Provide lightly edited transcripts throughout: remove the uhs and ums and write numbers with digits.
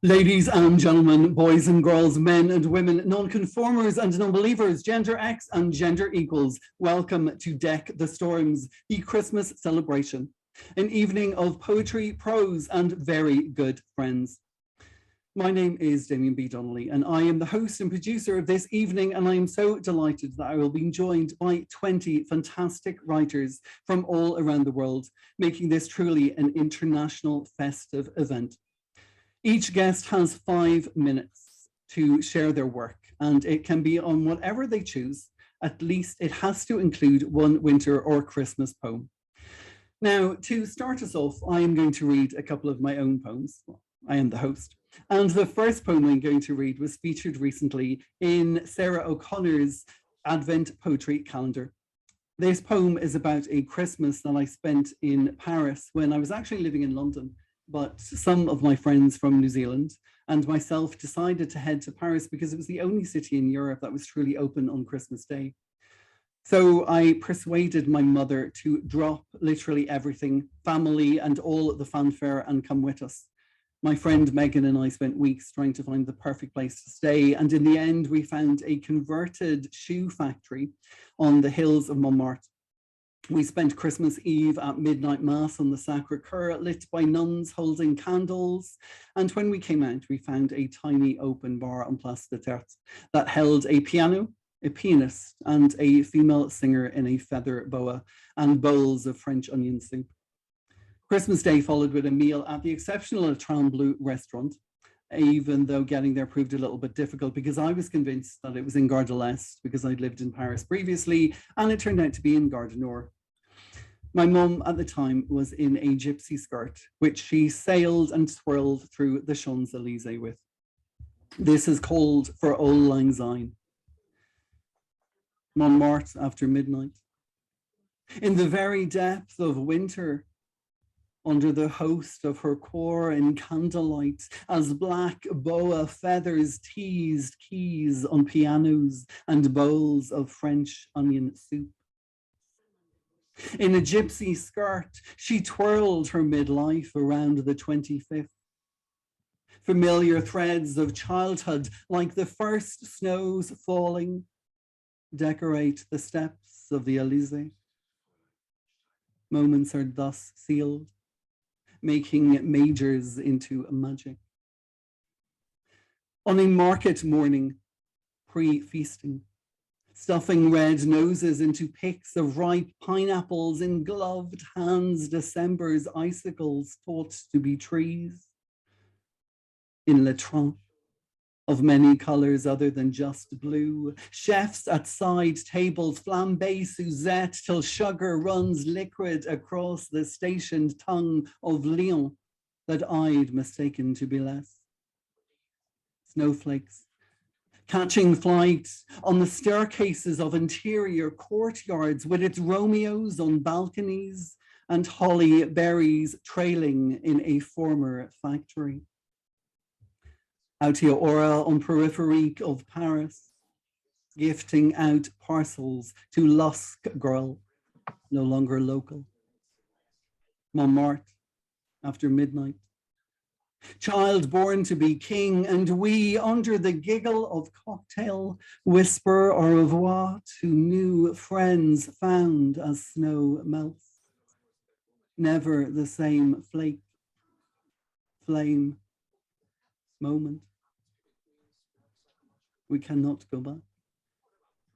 Ladies and gentlemen, boys and girls, men and women, non-conformers and non-believers, gender X and gender equals, welcome to Deck the Storms, the Christmas celebration, an evening of poetry, prose, and very good friends. My name is Damien B. Donnelly, and I am the host and producer of this evening, and I am so delighted that I will be joined by 20 fantastic writers from all around the world, making this truly an international festive event. Each guest has 5 minutes to share their work, and it can be on whatever they choose. At least it has to include one winter or Christmas poem. Now, to start us off, I am going to read a couple of my own poems. I am the host. And the first poem I'm going to read was featured recently in Sarah O'Connor's Advent Poetry Calendar. This poem is about a Christmas that I spent in Paris when I was actually living in London. But some of my friends from New Zealand and myself decided to head to Paris because it was the only city in Europe that was truly open on Christmas Day. So I persuaded my mother to drop literally everything, family and all the fanfare, and come with us. My friend Megan and I spent weeks trying to find the perfect place to stay, and in the end we found a converted shoe factory on the hills of Montmartre. We spent Christmas Eve at midnight mass on the Sacre-Cœur, lit by nuns holding candles. And when we came out, we found a tiny open bar on Place de Tertre that held a piano, a pianist, and a female singer in a feather boa, and bowls of French onion soup. Christmas Day followed with a meal at the exceptional Tremblay restaurant, even though getting there proved a little bit difficult because I was convinced that it was in Gare de l'Est because I'd lived in Paris previously, and it turned out to be in Gare du Nord. My mum at the time was in a gypsy skirt, which she sailed and swirled through the Champs-Élysées with. This is called For Auld Lang Syne. Montmartre after midnight. In the very depth of winter, under the host of her core in candlelight, as black boa feathers teased keys on pianos and bowls of French onion soup. In a gypsy skirt, she twirled her midlife around the 25th. Familiar threads of childhood, like the first snows falling, decorate the steps of the Élysée. Moments are thus sealed, making majors into magic. On a market morning, pre-feasting, stuffing red noses into picks of ripe pineapples in gloved hands, December's icicles thought to be trees. In Le Tron, of many colors other than just blue, chefs at side tables flambe Suzette till sugar runs liquid across the stationed tongue of Lyon that I'd mistaken to be less. Snowflakes catching flight on the staircases of interior courtyards with its Romeos on balconies and holly berries trailing in a former factory. Aotearoa on periphery of Paris, gifting out parcels to Lusk Girl, no longer local. Montmartre after midnight. Child born to be king, and we, under the giggle of cocktail, whisper au revoir to new friends found as snow melts. Never the same flake, flame, moment. We cannot go back.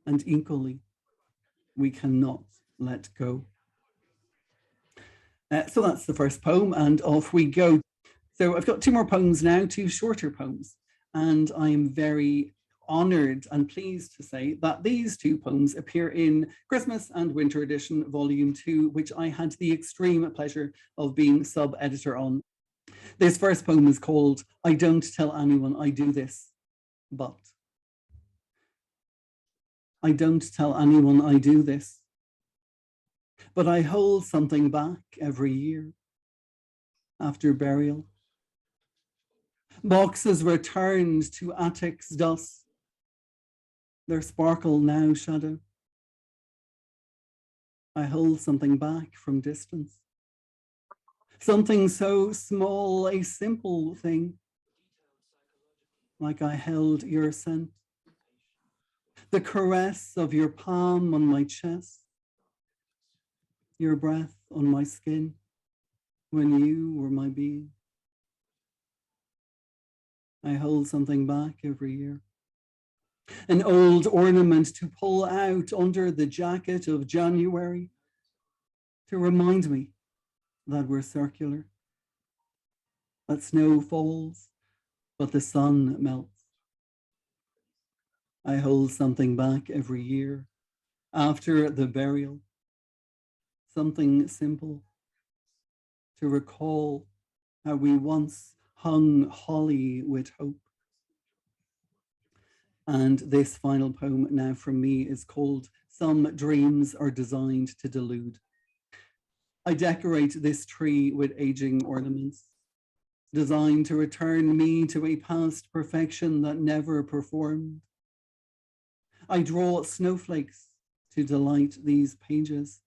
And equally, we cannot let go. So that's the first poem, and off we go. So I've got 2 more poems now, 2 shorter poems, and I am very honored and pleased to say that these 2 poems appear in Christmas and Winter Edition, Volume 2, which I had the extreme pleasure of being sub-editor on. This first poem is called I Don't Tell Anyone I Do This, But. I don't tell anyone I do this, but I hold something back every year after burial. Boxes returned to attic's dust, their sparkle now shadow. I hold something back from distance. Something so small, a simple thing, like I held your scent, the caress of your palm on my chest, your breath on my skin when you were my being. I hold something back every year, an old ornament to pull out under the jacket of January to remind me that we're circular, that snow falls, but the sun melts. I hold something back every year after the burial, something simple to recall how we once hung holly with hope. And this final poem now from me is called Some Dreams Are Designed to Delude. I decorate this tree with aging ornaments, designed to return me to a past perfection that never performed. I draw snowflakes to delight these pages,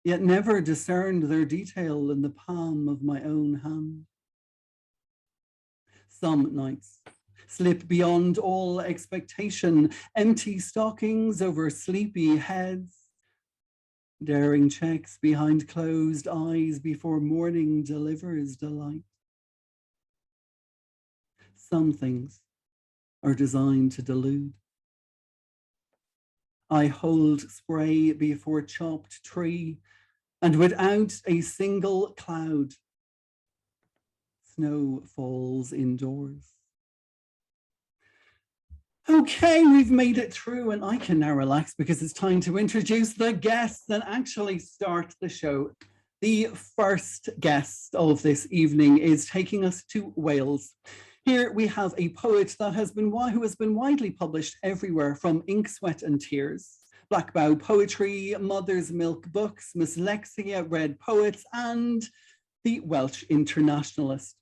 yet never discerned their detail in the palm of my own hand. Some nights slip beyond all expectation, empty stockings over sleepy heads, daring checks behind closed eyes before morning delivers delight. Some things are designed to delude. I hold spray before chopped tree, and without a single cloud, snow falls indoors. Okay, we've made it through, and I can now relax because it's time to introduce the guests and actually start the show. The first guest of this evening is taking us to Wales. Here we have a poet who has been widely published everywhere, from Ink, Sweat and Tears, Black Bough Poetry, Mother's Milk Books, Miss Lexia Red Poets, and the Welsh Internationalist.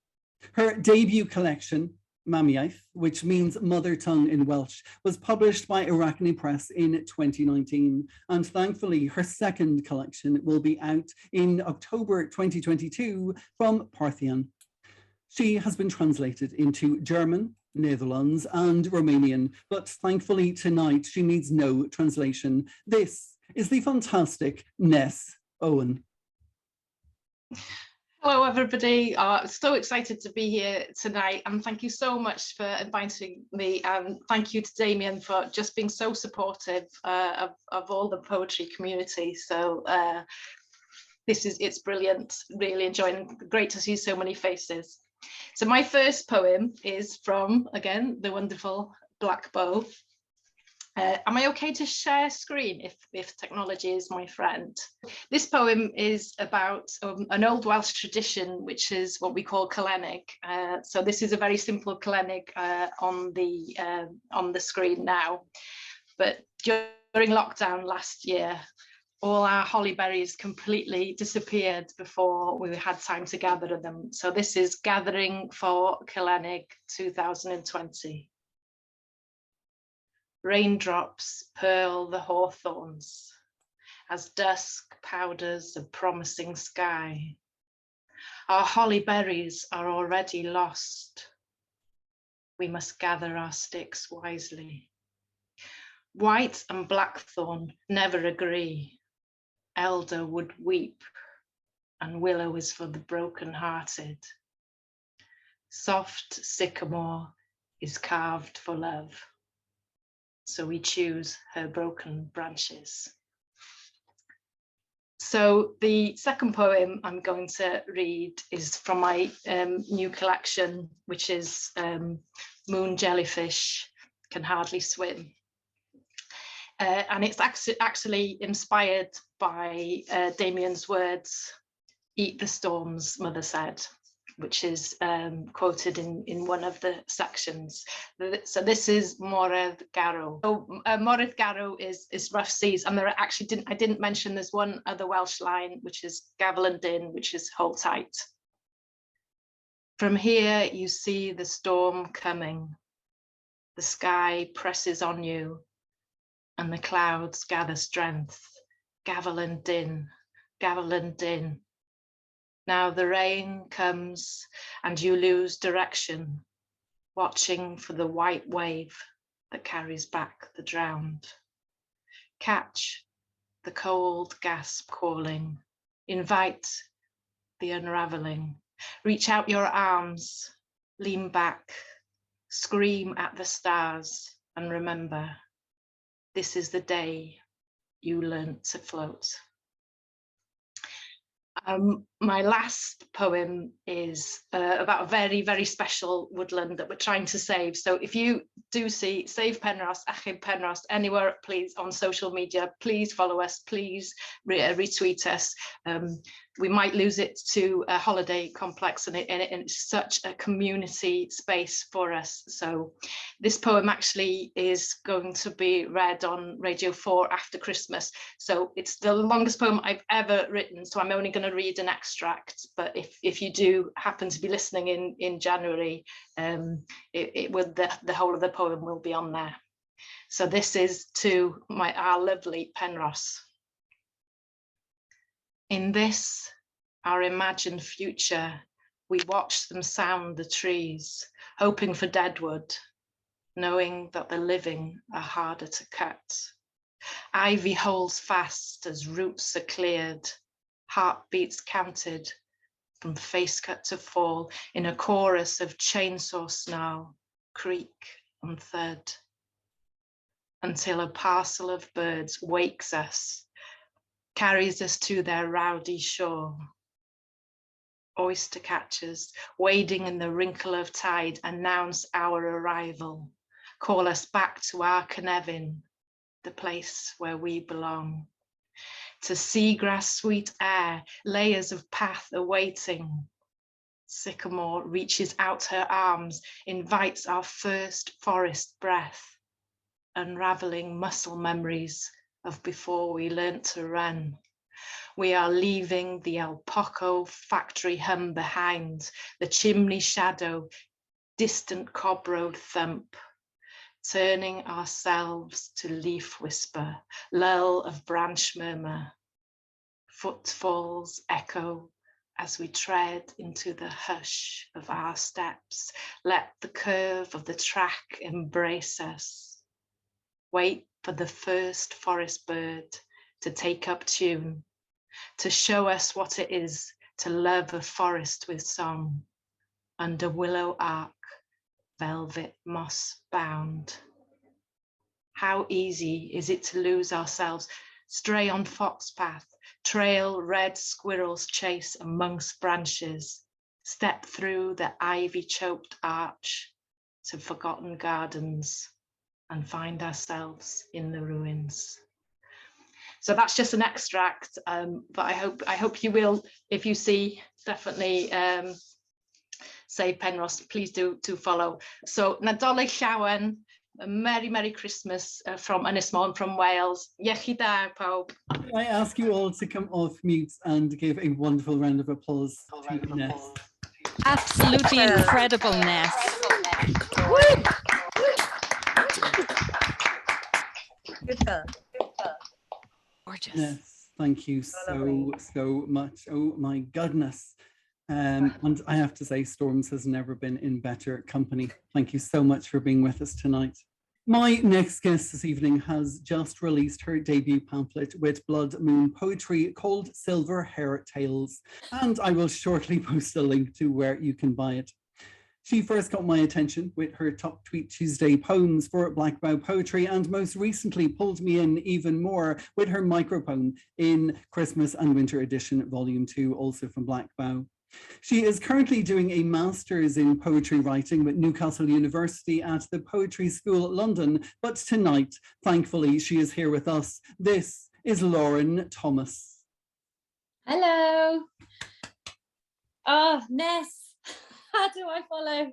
Her debut collection, Mamiaith, which means mother tongue in Welsh, was published by Arachne Press in 2019. And thankfully, her second collection will be out in October 2022 from Parthian. She has been translated into German, Netherlands, and Romanian, but thankfully tonight she needs no translation. This is the fantastic Ness Owen. Hello, everybody. So excited to be here tonight, and thank you so much for inviting me. And thank you to Damien for just being so supportive of all the poetry community. So it's brilliant. Really enjoying. Great to see so many faces. So my first poem is from, again, the wonderful Black Bough. Am I okay to share screen if technology is my friend? This poem is about an old Welsh tradition, which is what we call Celenic. So this is a very simple Celenic on the screen now. But during lockdown last year, all our holly berries completely disappeared before we had time to gather them. So this is Gathering for Celenic 2020. Raindrops pearl the hawthorns as dusk powders a promising sky. Our holly berries are already lost. We must gather our sticks wisely. White and blackthorn never agree. Elder would weep, and willow is for the broken-hearted. Soft sycamore is carved for love, so we choose her broken branches. So the second poem I'm going to read is from my new collection, which is Moon Jellyfish Can Hardly Swim. And it's actually inspired by Damien's words, "Eat the storms, mother said," which is quoted in one of the sections. So this is Mairead Garw. So Mairead Garw is rough seas, and there are actually I didn't mention there's one other Welsh line, which is Gafel Din, which is hold tight. From here you see the storm coming. The sky presses on you, and the clouds gather strength. Gafel Din, Gafel Din. Now the rain comes and you lose direction. watching for the white wave that carries back the drowned. Catch the cold gasp calling, invite the unraveling, reach out your arms, lean back, scream at the stars, and remember, this is the day you learnt to float. My last poem is about a very, very special woodland that we're trying to save. So if you do see Save Penrhos, Achub Penrhos, anywhere, please, on social media, please follow us, please retweet us. We might lose it to a holiday complex, and it's such a community space for us. So this poem actually is going to be read on Radio 4 after Christmas. So it's the longest poem I've ever written, so I'm only going to read an extract, but if you do happen to be listening in January, it will, the whole of the poem will be on there. So this is to our lovely Penrhos. In this, our imagined future, we watch them sound the trees, hoping for deadwood, knowing that the living are harder to cut. Ivy holds fast as roots are cleared, heartbeats counted from face cut to fall in a chorus of chainsaw snarl, creak and thud, until a parcel of birds wakes us, carries us to their rowdy shore. Oyster catchers, wading in the wrinkle of tide, announce our arrival, call us back to our Cynefin, the place where we belong. To seagrass sweet air, layers of path awaiting. Sycamore reaches out her arms, invites our first forest breath, unraveling muscle memories of before we learnt to run. We are leaving the El Poco factory hum behind, the chimney shadow, distant cob road thump, turning ourselves to leaf whisper, lull of branch murmur. Footfalls echo as we tread into the hush of our steps. Let the curve of the track embrace us. Wait for the first forest bird to take up tune, to show us what it is to love a forest with song, under willow arc, velvet moss bound. How easy is it to lose ourselves, stray on foxpath, trail red squirrels chase amongst branches, step through the ivy-choked arch to forgotten gardens and find ourselves in the ruins. So that's just an extract, but I hope you will, if you see, definitely Save Penrhos, please do follow. So Nadolig Llawen, a Merry Christmas from Ynys Môn, from Wales. Iechyd da, pawb. I ask you all to come off mute and give a wonderful round of applause to Ness. Absolutely incredible, Ness. Gorgeous. Ness, thank you so much. Oh my goodness. And I have to say, Storms has never been in better company. Thank you so much for being with us tonight. My next guest this evening has just released her debut pamphlet with Blood Moon Poetry called Silver Hair Tales, and I will shortly post a link to where you can buy it. She first got my attention with her Top Tweet Tuesday poems for Black Bough Poetry, and most recently pulled me in even more with her micropoem in Christmas and Winter Edition Volume 2, also from Black Bough. She is currently doing a master's in poetry writing with Newcastle University at the Poetry School London, but tonight, thankfully, she is here with us. This is Lauren Thomas. Hello. Oh, Ness. How do I follow?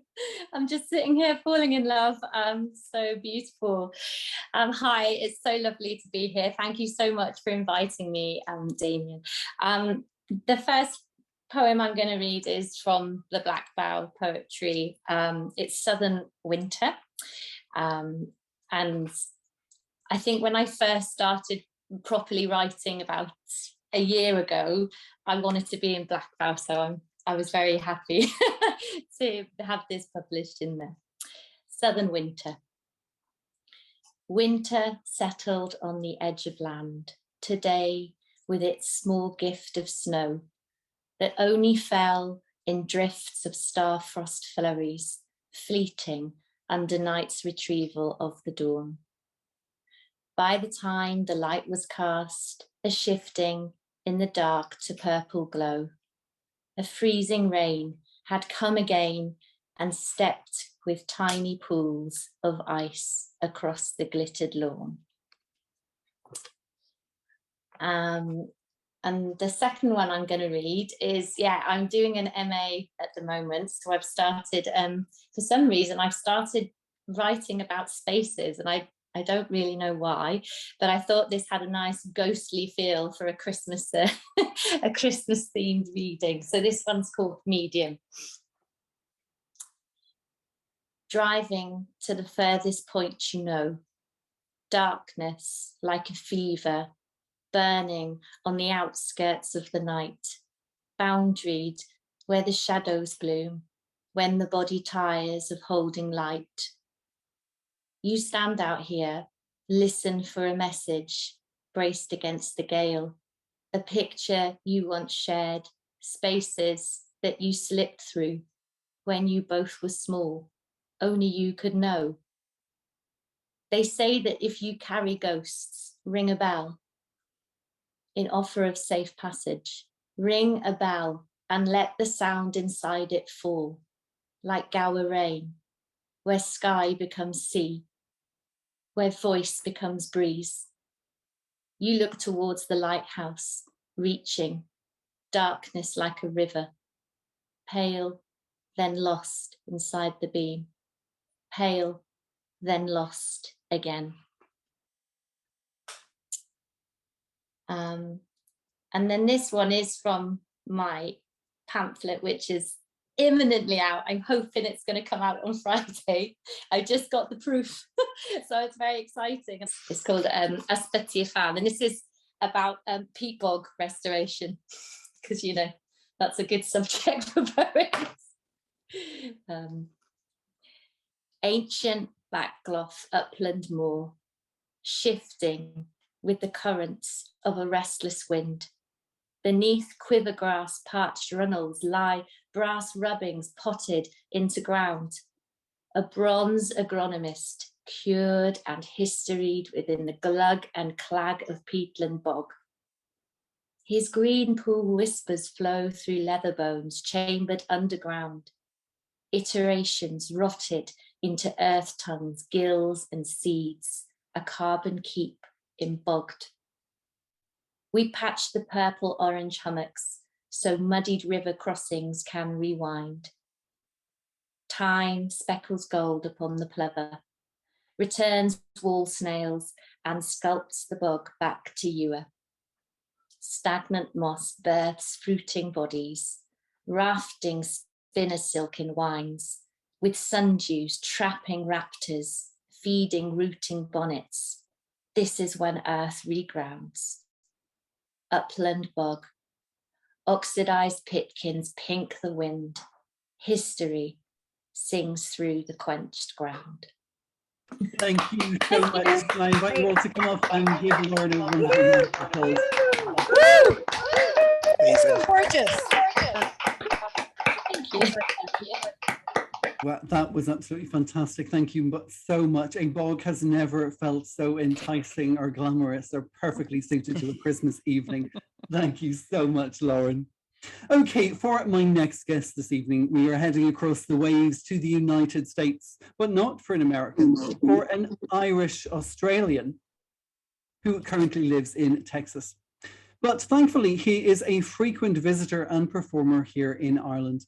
I'm just sitting here falling in love. So beautiful. Hi, it's so lovely to be here. Thank you so much for inviting me, Damien. The first poem I'm going to read is from the Black Bough Poetry. It's Southern Winter. And I think when I first started properly writing about a year ago, I wanted to be in Black Bough, so I was very happy to have this published in there. southern winter. Winter settled on the edge of land, today with its small gift of snow that only fell in drifts of star-frost flurries, fleeting under night's retrieval of the dawn. By the time the light was cast, a shifting in the dark to purple glow, a freezing rain had come again and stepped with tiny pools of ice across the glittered lawn. And the second one I'm going to read is, I'm doing an MA at the moment. So I've started, for some reason, I've started writing about spaces, and I don't really know why, but I thought this had a nice ghostly feel for a Christmas, a Christmas themed reading. So this one's called Medium. Driving to the furthest point you know, darkness like a fever, burning on the outskirts of the night, boundaried where the shadows bloom, when the body tires of holding light. You stand out here, listen for a message, braced against the gale, a picture you once shared, spaces that you slipped through when you both were small, only you could know. They say that if you carry ghosts, ring a bell. In offer of safe passage, ring a bell and let the sound inside it fall, like Gower rain, where sky becomes sea, where voice becomes breeze. You look towards the lighthouse, reaching, darkness like a river, pale, then lost inside the beam, pale, then lost again. And then this one is from my pamphlet, which is imminently out. I'm hoping it's going to come out on Friday. I just got the proof, so it's very exciting. It's called Ysbyty Fan, and this is about peat bog restoration, because, you know, that's a good subject for poets. Ancient backcloth upland moor, shifting with the currents of a restless wind. Beneath quivergrass parched runnels lie brass rubbings potted into ground. A bronze agronomist, cured and historied within the glug and clag of peatland bog. His green pool whispers flow through leather bones chambered underground. Iterations rotted into earth tongues, gills and seeds, a carbon keep embogged. We patch the purple-orange hummocks so muddied river crossings can rewind. Time speckles gold upon the plover, returns wall snails and sculpts the bog back to ewer. Stagnant moss births fruiting bodies, rafting spinner silken wines, with sundews trapping raptors, feeding rooting bonnets. This is when earth regrounds. Upland bog, oxidized pitkins pink the wind. History sings through the quenched ground. Thank you so much. I invite you all to come up and give Lauren a wonderful round of applause. Gorgeous. Thank you. Well, that was absolutely fantastic. Thank you so much. A bog has never felt so enticing or glamorous or perfectly suited to a Christmas evening. Thank you so much, Lauren. Okay, for my next guest this evening, we are heading across the waves to the United States, but not for an American, for an Irish Australian who currently lives in Texas. But thankfully, he is a frequent visitor and performer here in Ireland.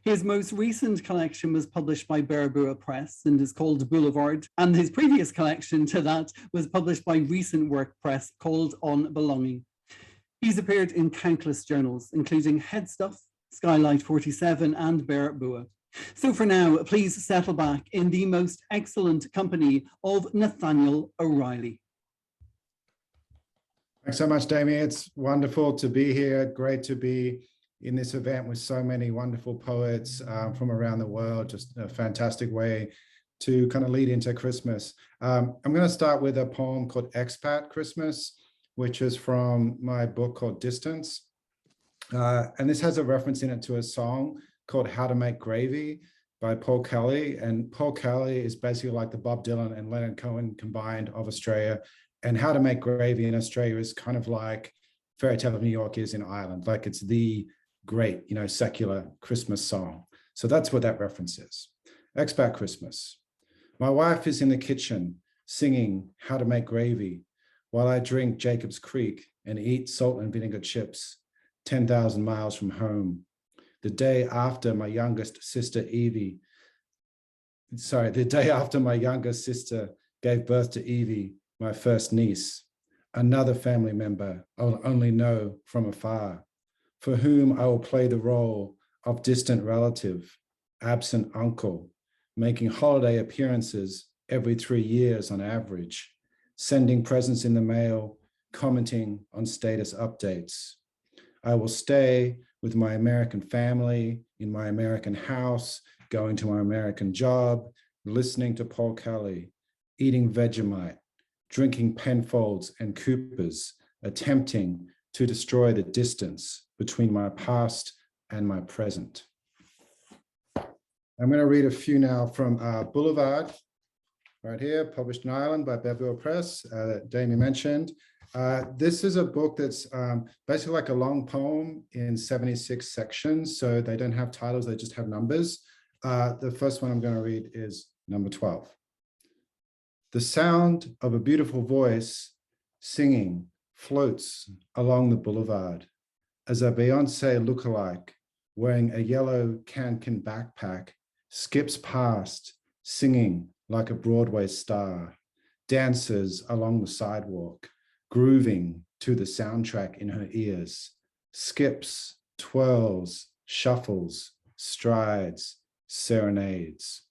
His most recent collection was published by Bearbua Press and is called Boulevard, and his previous collection to that was published by Recent Work Press called On Belonging. He's appeared in countless journals, including Headstuff, Skylight 47 and Bearbua. So for now, please settle back in the most excellent company of Nathanael O'Reilly. Thanks so much, Damien. It's wonderful to be here. Great to be in this event with so many wonderful poets from around the world. Just a fantastic way to kind of lead into Christmas. I'm going to start with a poem called Expat Christmas, which is from my book called Distance. And this has a reference in it to a song called How to Make Gravy by Paul Kelly. And Paul Kelly is basically like the Bob Dylan and Leonard Cohen combined of Australia. And How to Make Gravy in Australia is kind of like Fairy Tale of New York is in Ireland. Like it's the great, you know, secular Christmas song. So that's what that reference is. Expat Christmas. My wife is in the kitchen singing How to Make Gravy while I drink Jacob's Creek and eat salt and vinegar chips 10,000 miles from home. The day after my youngest sister gave birth to Evie, my first niece, another family member I'll only know from afar, for whom I will play the role of distant relative, absent uncle, making holiday appearances every 3 years on average, sending presents in the mail, commenting on status updates. I will stay with my American family, in my American house, going to my American job, listening to Paul Kelly, eating Vegemite, drinking Penfolds and Coopers, attempting to destroy the distance between my past and my present. I'm going to read a few now from Boulevard, right here, published in Ireland by Beverly Press, that Damien mentioned. This is a book that's basically like a long poem in 76 sections. So they don't have titles, they just have numbers. The first one I'm going to read is number 12. The sound of a beautiful voice singing floats along the boulevard as a Beyonce lookalike wearing a yellow Cancan backpack skips past, singing like a Broadway star, dances along the sidewalk, grooving to the soundtrack in her ears, skips, twirls, shuffles, strides, serenades.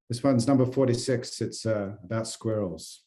This one's number 46. It's about squirrels.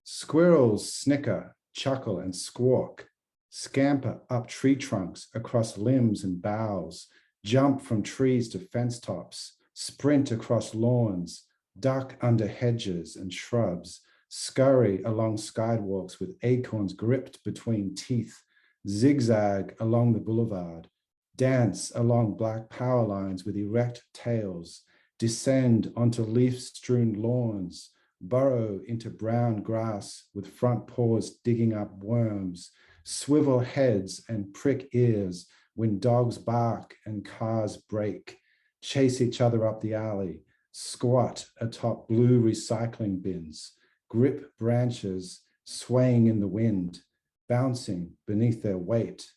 Squirrels snicker, chuckle, and squawk, scamper up tree trunks across limbs and boughs, jump from trees to fence tops, sprint across lawns, duck under hedges and shrubs, scurry along skywalks with acorns gripped between teeth, zigzag along the boulevard, dance along black power lines with erect tails, descend onto leaf-strewn lawns, burrow into brown grass with front paws digging up worms, swivel heads and prick ears when dogs bark and cars brake, chase each other up the alley, squat atop blue recycling bins, grip branches swaying in the wind, bouncing beneath their weight,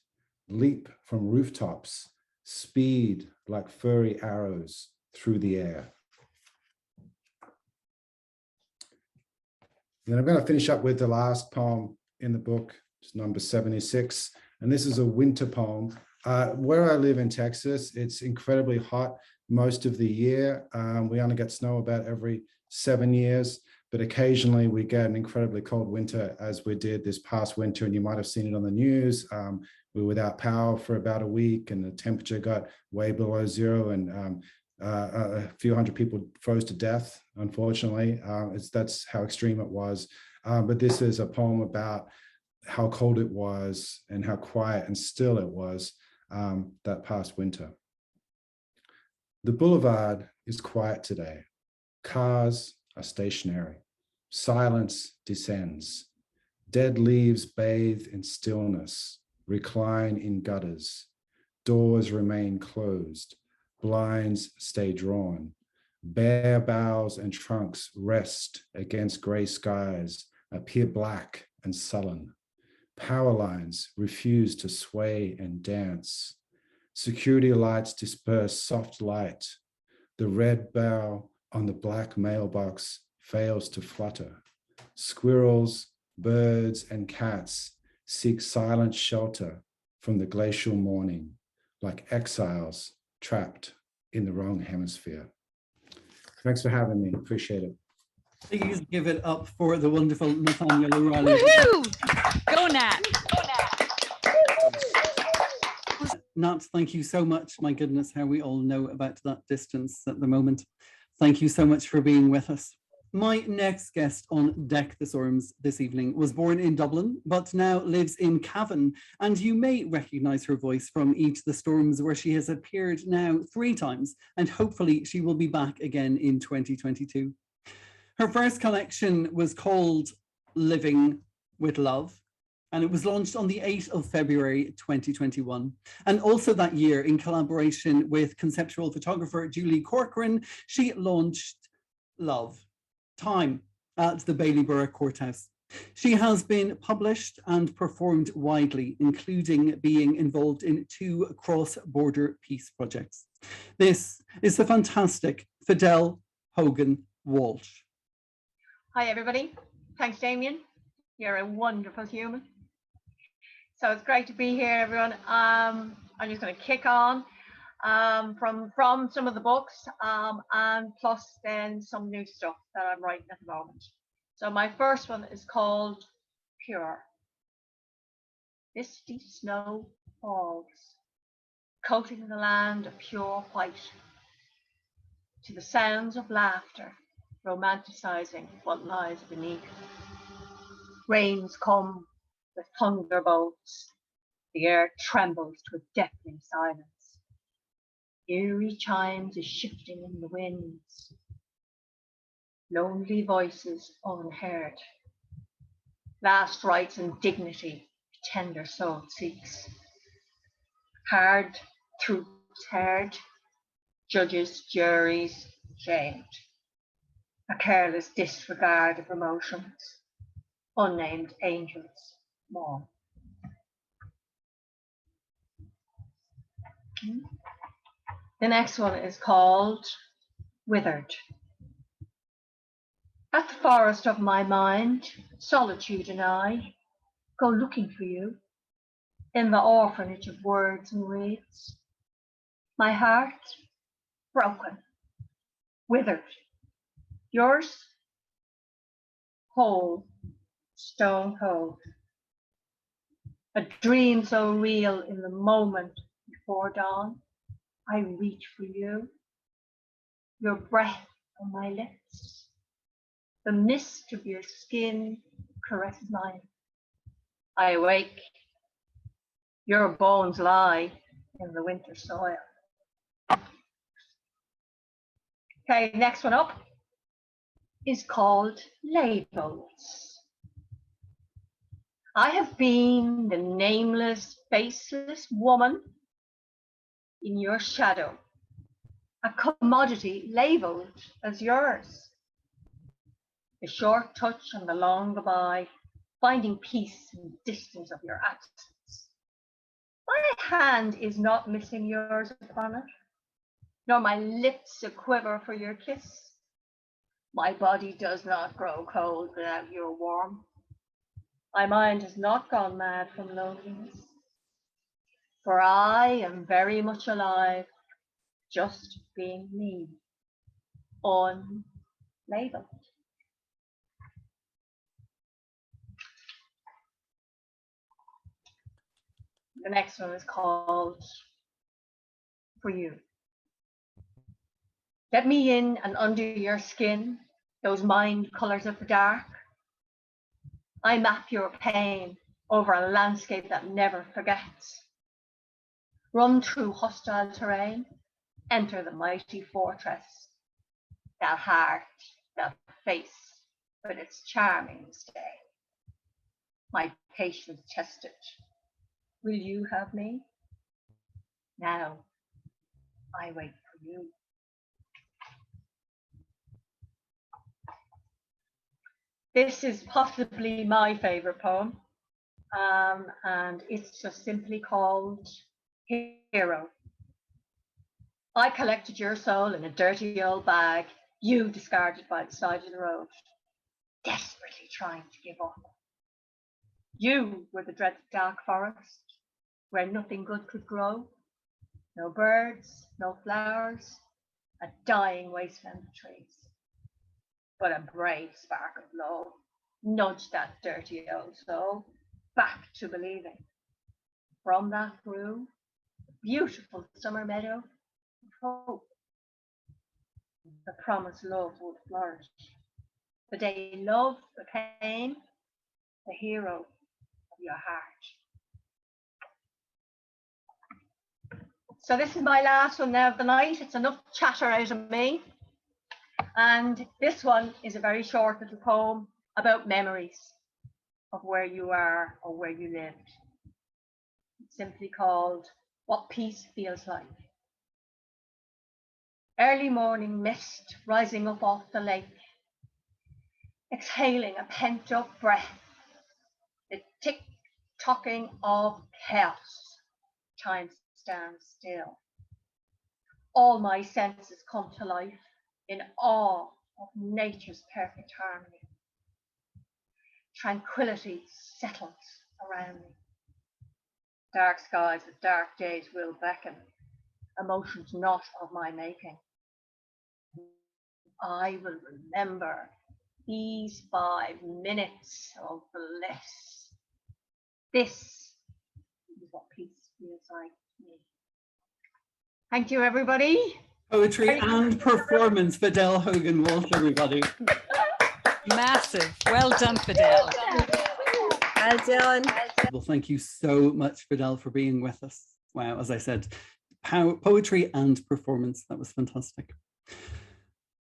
leap from rooftops, speed like furry arrows through the air. And I'm going to finish up with the last poem in the book, it's number 76. And this is a winter poem. Where I live in Texas, it's incredibly hot most of the year. We only get snow about every 7 years, but occasionally we get an incredibly cold winter, as we did this past winter, and you might have seen it on the news. We were without power for about a week, and the temperature got way below zero, and a few hundred people froze to death, unfortunately. That's how extreme it was. But this is a poem about how cold it was and how quiet and still it was that past winter. The boulevard is quiet today. Cars are stationary. Silence descends. Dead leaves bathe in stillness, recline in gutters. Doors remain closed. Blinds stay drawn. Bare boughs and trunks rest against gray skies, appear black and sullen. Power lines refuse to sway and dance. Security lights disperse soft light. The red bow on the black mailbox fails to flutter. Squirrels, birds, and cats seek silent shelter from the glacial morning, like exiles trapped in the wrong hemisphere. Thanks for having me. Appreciate it. Please give it up for the wonderful Nathanael O'Reilly. Woohoo! Go Nat! Nat, thank you so much. My goodness, how we all know about that distance at the moment. Thank you so much for being with us. My next guest on Deck the Storms this evening was born in Dublin, but now lives in Cavan, and you may recognise her voice from Eat the Storms, where she has appeared now 3 times, and hopefully she will be back again in 2022. Her first collection was called Living with Love, and it was launched on the 8th of February 2021. And also that year, in collaboration with conceptual photographer Julie Corcoran, she launched Love, Time at the Baileyborough Courthouse. She has been published and performed widely, including being involved in 2 cross-border peace projects. This is the fantastic Fidel Hogan Walsh. Hi, everybody. Thanks, Damien. You're a wonderful human. So it's great to be here, everyone. I'm just going to kick on from some of the books and plus then some new stuff that I'm writing at the moment. So my first one is called Pure. Misty snow falls, coating the land a pure white, to the sounds of laughter, romanticizing what lies beneath. Rains come with thunderbolts, the air trembles to a deafening silence. Eerie chimes is shifting in the winds, lonely voices unheard. Last rites and dignity, tender soul seeks. Hard truths heard, judges, juries, shamed. A careless disregard of emotions, unnamed angels mourn. The next one is called Withered. At the forest of my mind, solitude and I go looking for you in the orphanage of words and reeds. My heart broken, withered. Yours whole, stone cold. A dream so real in the moment before dawn. I reach for you, your breath on my lips. The mist of your skin caresses mine. I awake, your bones lie in the winter soil. Okay, next one up is called Labels. I have been the nameless, faceless woman in your shadow, a commodity labeled as yours. The short touch and the long goodbye, finding peace in the distance of your absence. My hand is not missing yours upon it, nor my lips a quiver for your kiss. My body does not grow cold without your warmth. My mind has not gone mad from loneliness, for I am very much alive, just being me, unlabeled. The next one is called For You. Let me in and under your skin, those mind colors of the dark. I map your pain over a landscape that never forgets. Run through hostile terrain, enter the mighty fortress. That heart, that face, with its charming stay. My patience tested. Will you have me? Now, I wait for you. This is possibly my favorite poem, and it's just simply called Hero. I collected your soul in a dirty old bag, you discarded by the side of the road, desperately trying to give up. You were the dreaded dark forest, where nothing good could grow, no birds, no flowers, a dying wasteland of trees. But a brave spark of love nudged that dirty old soul back to believing. From that grew the beautiful summer meadow of hope. The promised love would flourish. The day love became the hero of your heart. So this is my last one now of the night. It's enough chatter out of me. And this one is a very short little poem about memories of where you are or where you lived. It's simply called What Peace Feels Like. Early morning mist rising up off the lake, exhaling a pent-up breath, the tick-tocking of chaos. Time stands still. All my senses come to life in awe of nature's perfect harmony. Tranquility settles around me. Dark skies with dark days will beckon, emotions not of my making. I will remember these 5 minutes of bliss. This is what peace feels like to me. Thank you, everybody. Poetry and performance, Fidel, Hogan, Walsh, everybody. Massive. Well done, Fidel. Well done. Well, thank you so much, Fidel, for being with us. Wow, as I said, poetry and performance. That was fantastic.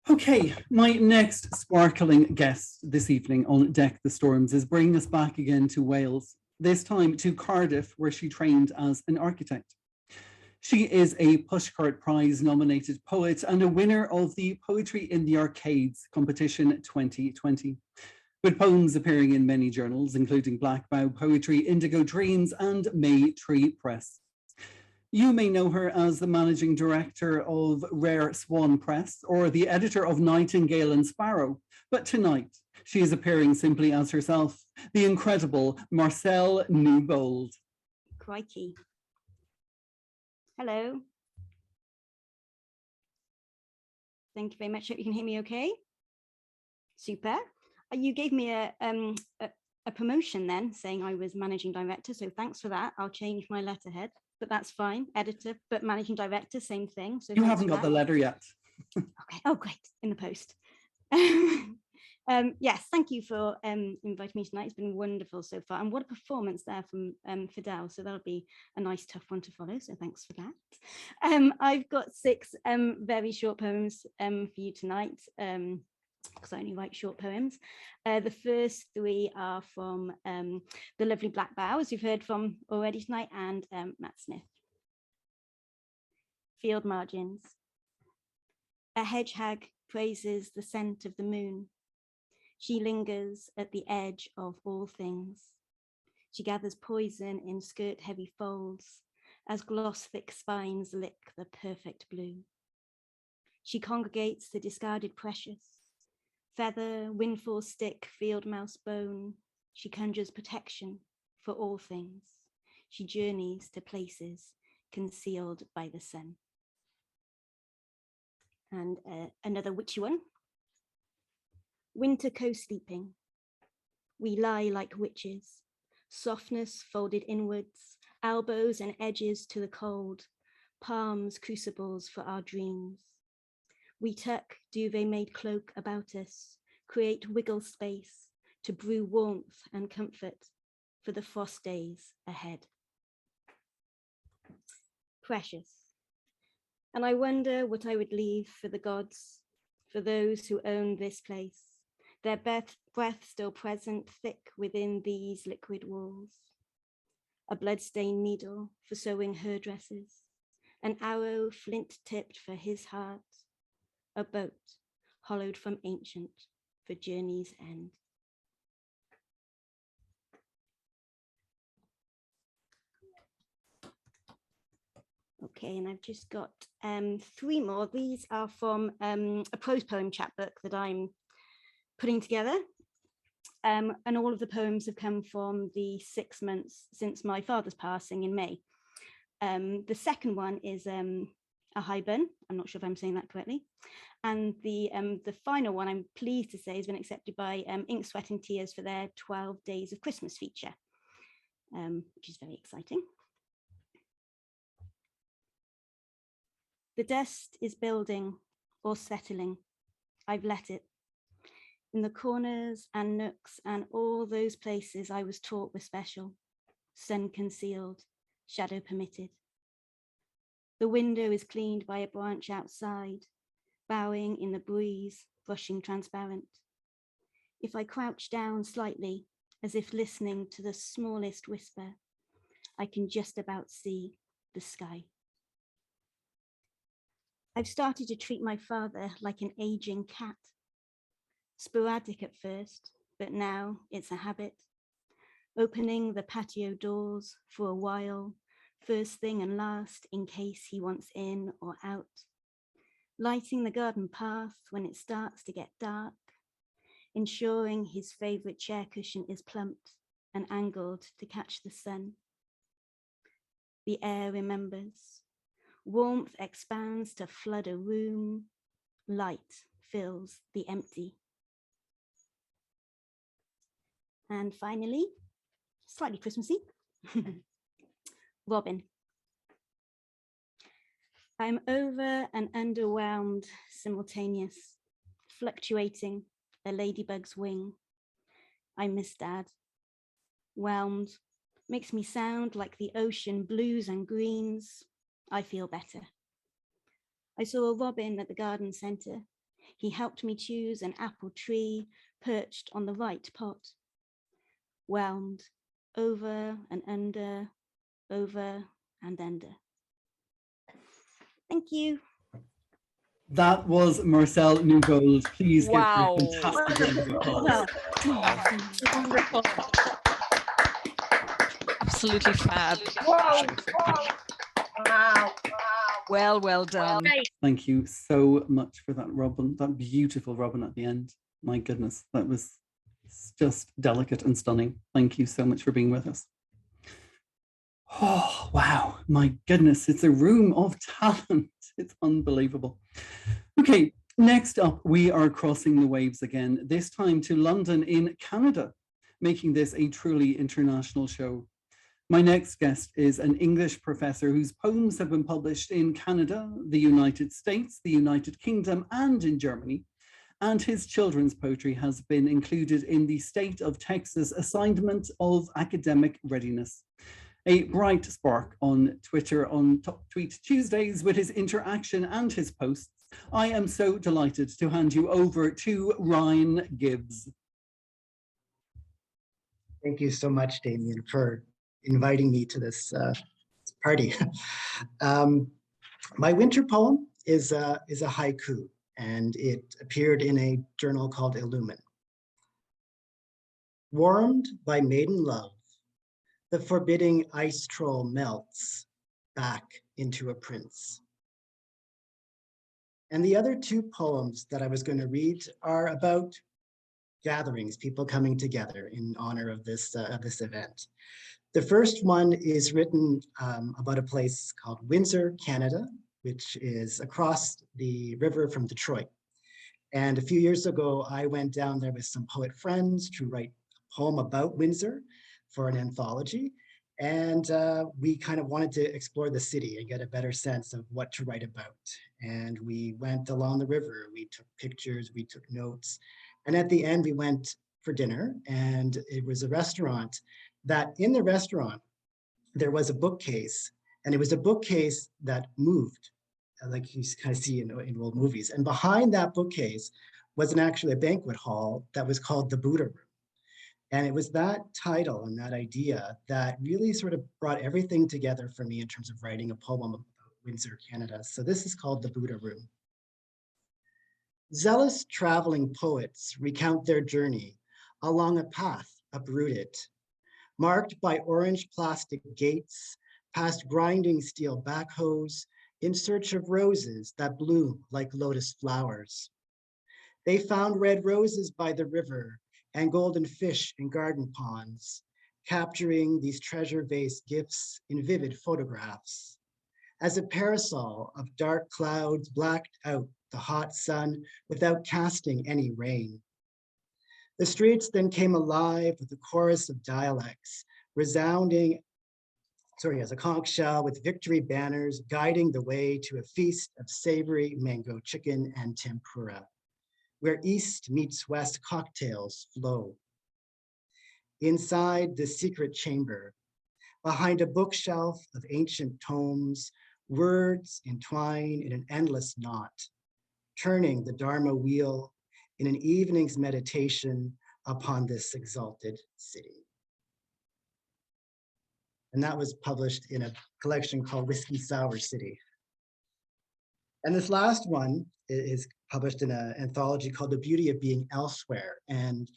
Okay, my next sparkling guest this evening on Deck the Storms is bringing us back again to Wales, this time to Cardiff, where she trained as an architect. She is a Pushcart Prize nominated poet and a winner of the Poetry in the Arcades competition 2020, with poems appearing in many journals, including Black Bough Poetry, Indigo Dreams, and May Tree Press. You may know her as the managing director of Rare Swan Press or the editor of Nightingale and Sparrow, but tonight she is appearing simply as herself, the incredible Marcelle Newbold. Crikey. Hello. Thank you very much. Hope you can hear me okay. Super. You gave me a promotion then, saying I was managing director, so thanks for that. I'll change my letterhead, but that's fine. Editor, but managing director, same thing. So you haven't got the letter yet. Okay. Oh, great. In the post. Yes, thank you for inviting me tonight. It's been wonderful so far. And what a performance there from Fidel. So that'll be a nice, tough one to follow. So thanks for that. I've got 6 very short poems for you tonight, because I only write short poems. The first 3 are from the lovely Black Bough, as you've heard from already tonight, and Matt Smith. Field margins. A hedge hag praises the scent of the moon. She lingers at the edge of all things. She gathers poison in skirt-heavy folds as gloss-thick spines lick the perfect blue. She congregates the discarded precious. Feather, windfall stick, field mouse bone. She conjures protection for all things. She journeys to places concealed by the sun. And another witchy one. Winter co-sleeping. We lie like witches, softness folded inwards, elbows and edges to the cold, palms crucibles for our dreams. We tuck duvet-made cloak about us, create wiggle space to brew warmth and comfort for the frost days ahead. Precious. And I wonder what I would leave for the gods, for those who own this place, their breath still present thick within these liquid walls. A bloodstained needle for sewing her dresses, an arrow flint-tipped for his heart, a boat hollowed from ancient for journey's end. Okay, and I've just got 3 more. These are from a prose poem chapbook that I'm putting together. And all of the poems have come from the 6 months since my father's passing in May. The second one is a Highburn. I'm not sure if I'm saying that correctly. And the final one, I'm pleased to say, has been accepted by Ink, Sweat and Tears for their 12 Days of Christmas feature, which is very exciting. The dust is building or settling. I've let it. In the corners and nooks and all those places I was taught were special, sun concealed, shadow permitted. The window is cleaned by a branch outside, bowing in the breeze, brushing transparent. If I crouch down slightly, as if listening to the smallest whisper, I can just about see the sky. I've started to treat my father like an aging cat. Sporadic at first, but now it's a habit. Opening the patio doors for a while, first thing and last in case he wants in or out. Lighting the garden path when it starts to get dark. Ensuring his favorite chair cushion is plumped and angled to catch the sun. The air remembers. Warmth expands to flood a room. Light fills the empty. And finally, slightly Christmassy, Robin. I'm over and underwhelmed, simultaneous, fluctuating, a ladybug's wing. I miss Dad. Whelmed, makes me sound like the ocean blues and greens. I feel better. I saw a robin at the garden centre. He helped me choose an apple tree perched on the right pot. Whelmed, over and under, over and under. Thank you. That was Marcelle Newbold. Please Wow. give her a fantastic round of applause. Wonderful. Absolutely fab. Wow. Well done. Thank you so much for that Robin, that beautiful Robin at the end. My goodness, that was just delicate and stunning. Thank you so much for being with us. Oh, wow, my goodness, it's a room of talent. It's unbelievable. Okay, next up, we are crossing the waves again, this time to London in Canada, making this a truly international show. My next guest is an English professor whose poems have been published in Canada, the United States, the United Kingdom, and in Germany. And his children's poetry has been included in the State of Texas Assignment of Academic Readiness. A bright spark on Twitter on Top Tweet Tuesdays with his interaction and his posts. I am so delighted to hand you over to Ryan Gibbs. Thank you so much, Damien, for inviting me to this party. My winter poem is a haiku, and it appeared in a journal called Illumin. Warmed by maiden love, the forbidding ice troll melts back into a prince. And the other two poems that I was going to read are about gatherings, people coming together in honor of this event. The first one is written about a place called Windsor, Canada, which is across the river from Detroit. And a few years ago, I went down there with some poet friends to write a poem about Windsor for an anthology. And we kind of wanted to explore the city and get a better sense of what to write about. And we went along the river, we took pictures, we took notes. And at the end, we went for dinner, and it was a restaurant that in the restaurant, there was a bookcase, and it was a bookcase that moved, like you kind of see in old movies. And behind that bookcase was actually a banquet hall that was called the Buddha Room. And it was that title and that idea that really sort of brought everything together for me in terms of writing a poem about Windsor, Canada. So this is called the Buddha Room. Zealous traveling poets recount their journey along a path uprooted, marked by orange plastic gates, past grinding steel backhoes, in search of roses that bloom like lotus flowers. They found red roses by the river and golden fish in garden ponds, capturing these treasure vase gifts in vivid photographs. As a parasol of dark clouds blacked out the hot sun without casting any rain. The streets then came alive with a chorus of dialects, resounding as a conch shell with victory banners guiding the way to a feast of savory mango chicken and tempura, where east meets west cocktails flow. Inside the secret chamber, behind a bookshelf of ancient tomes, words entwine in an endless knot, turning the Dharma wheel in an evening's meditation upon this exalted city. And that was published in a collection called Whiskey Sour City. And this last one is published in an anthology called The Beauty of Being Elsewhere. And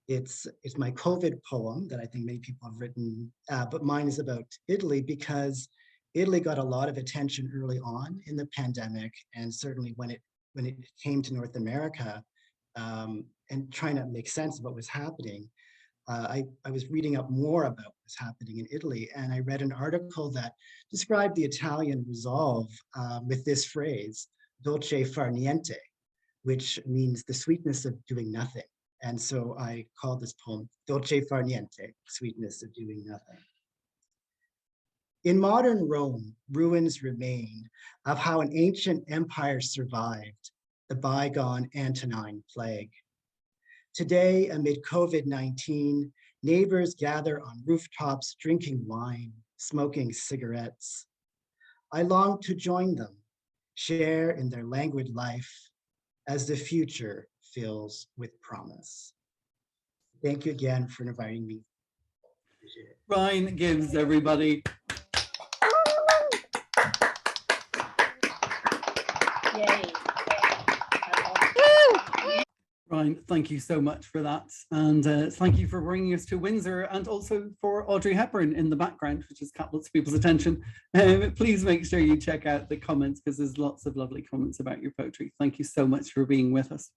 it's my COVID poem that I think many people have written, but mine is about Italy because Italy got a lot of attention early on in the pandemic, and certainly when it came to North America, and trying to make sense of what was happening. I was reading up more about what was happening in Italy, and I read an article that described the Italian resolve with this phrase, dolce far niente, which means the sweetness of doing nothing. And so I called this poem Dolce far niente, sweetness of doing nothing. In modern Rome, ruins remain of how an ancient empire survived the bygone Antonine plague. Today, amid COVID-19, neighbors gather on rooftops, drinking wine, smoking cigarettes. I long to join them, share in their languid life as the future fills with promise. Thank you again for inviting me. Ryan Gibbs, everybody. Yay. Ryan, thank you so much for that. And thank you for bringing us to Windsor, and also for Audrey Hepburn in the background, which has caught lots of people's attention. Please make sure you check out the comments, because there's lots of lovely comments about your poetry. Thank you so much for being with us.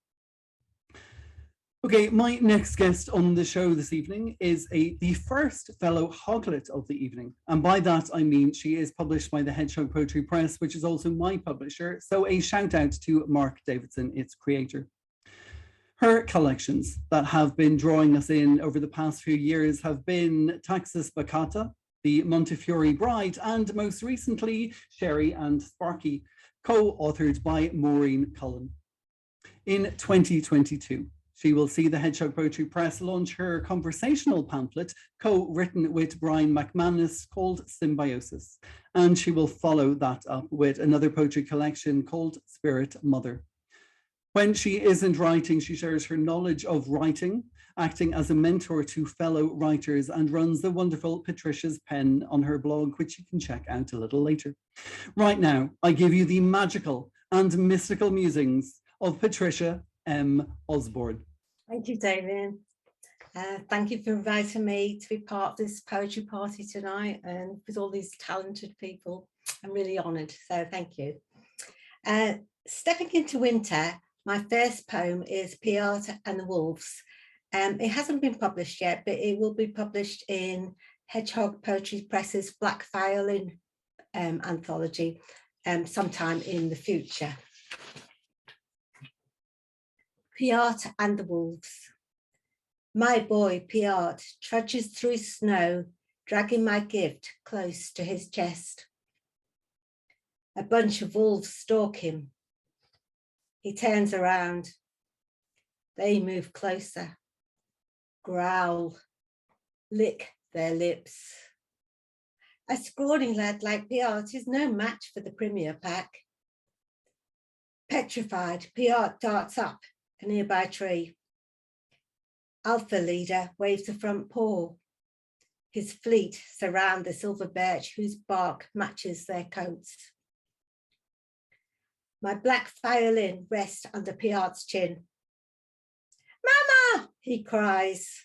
Okay, my next guest on the show this evening is the first fellow Hoglet of the evening. And by that, I mean she is published by the Hedgehog Poetry Press, which is also my publisher. So a shout out to Mark Davidson, its creator. Her collections that have been drawing us in over the past few years have been Taxus Baccata, The Montefiore Bride, and most recently, Sherry and Sparky, co-authored by Ann Cullen. In 2022, she will see the Hedgehog Poetry Press launch her conversational pamphlet, co-written with Brian McManus, called Symbiosis. And she will follow that up with another poetry collection called Spirit Mother. When she isn't writing, she shares her knowledge of writing, acting as a mentor to fellow writers, and runs the wonderful Patricia's Pen on her blog, which you can check out a little later. Right now, I give you the magical and mystical musings of Patricia M. Osborne. Thank you, Damien. Thank you for inviting me to be part of this poetry party tonight, and with all these talented people. I'm really honoured, so thank you. Stepping into winter, my first poem is Paor and the Wolves. It hasn't been published yet, but it will be published in Hedgehog Poetry Press's Black Violin anthology sometime in the future. Paor and the Wolves. My boy Paor trudges through snow, dragging my gift close to his chest. A bunch of wolves stalk him. He turns around. They move closer, growl, lick their lips. A scrawny lad like Paor is no match for the Premier Pack. Petrified, Paor darts up a nearby tree. Alpha leader waves a front paw. His fleet surround the silver birch whose bark matches their coats. My black violin rests under Paor's chin. Mama, he cries,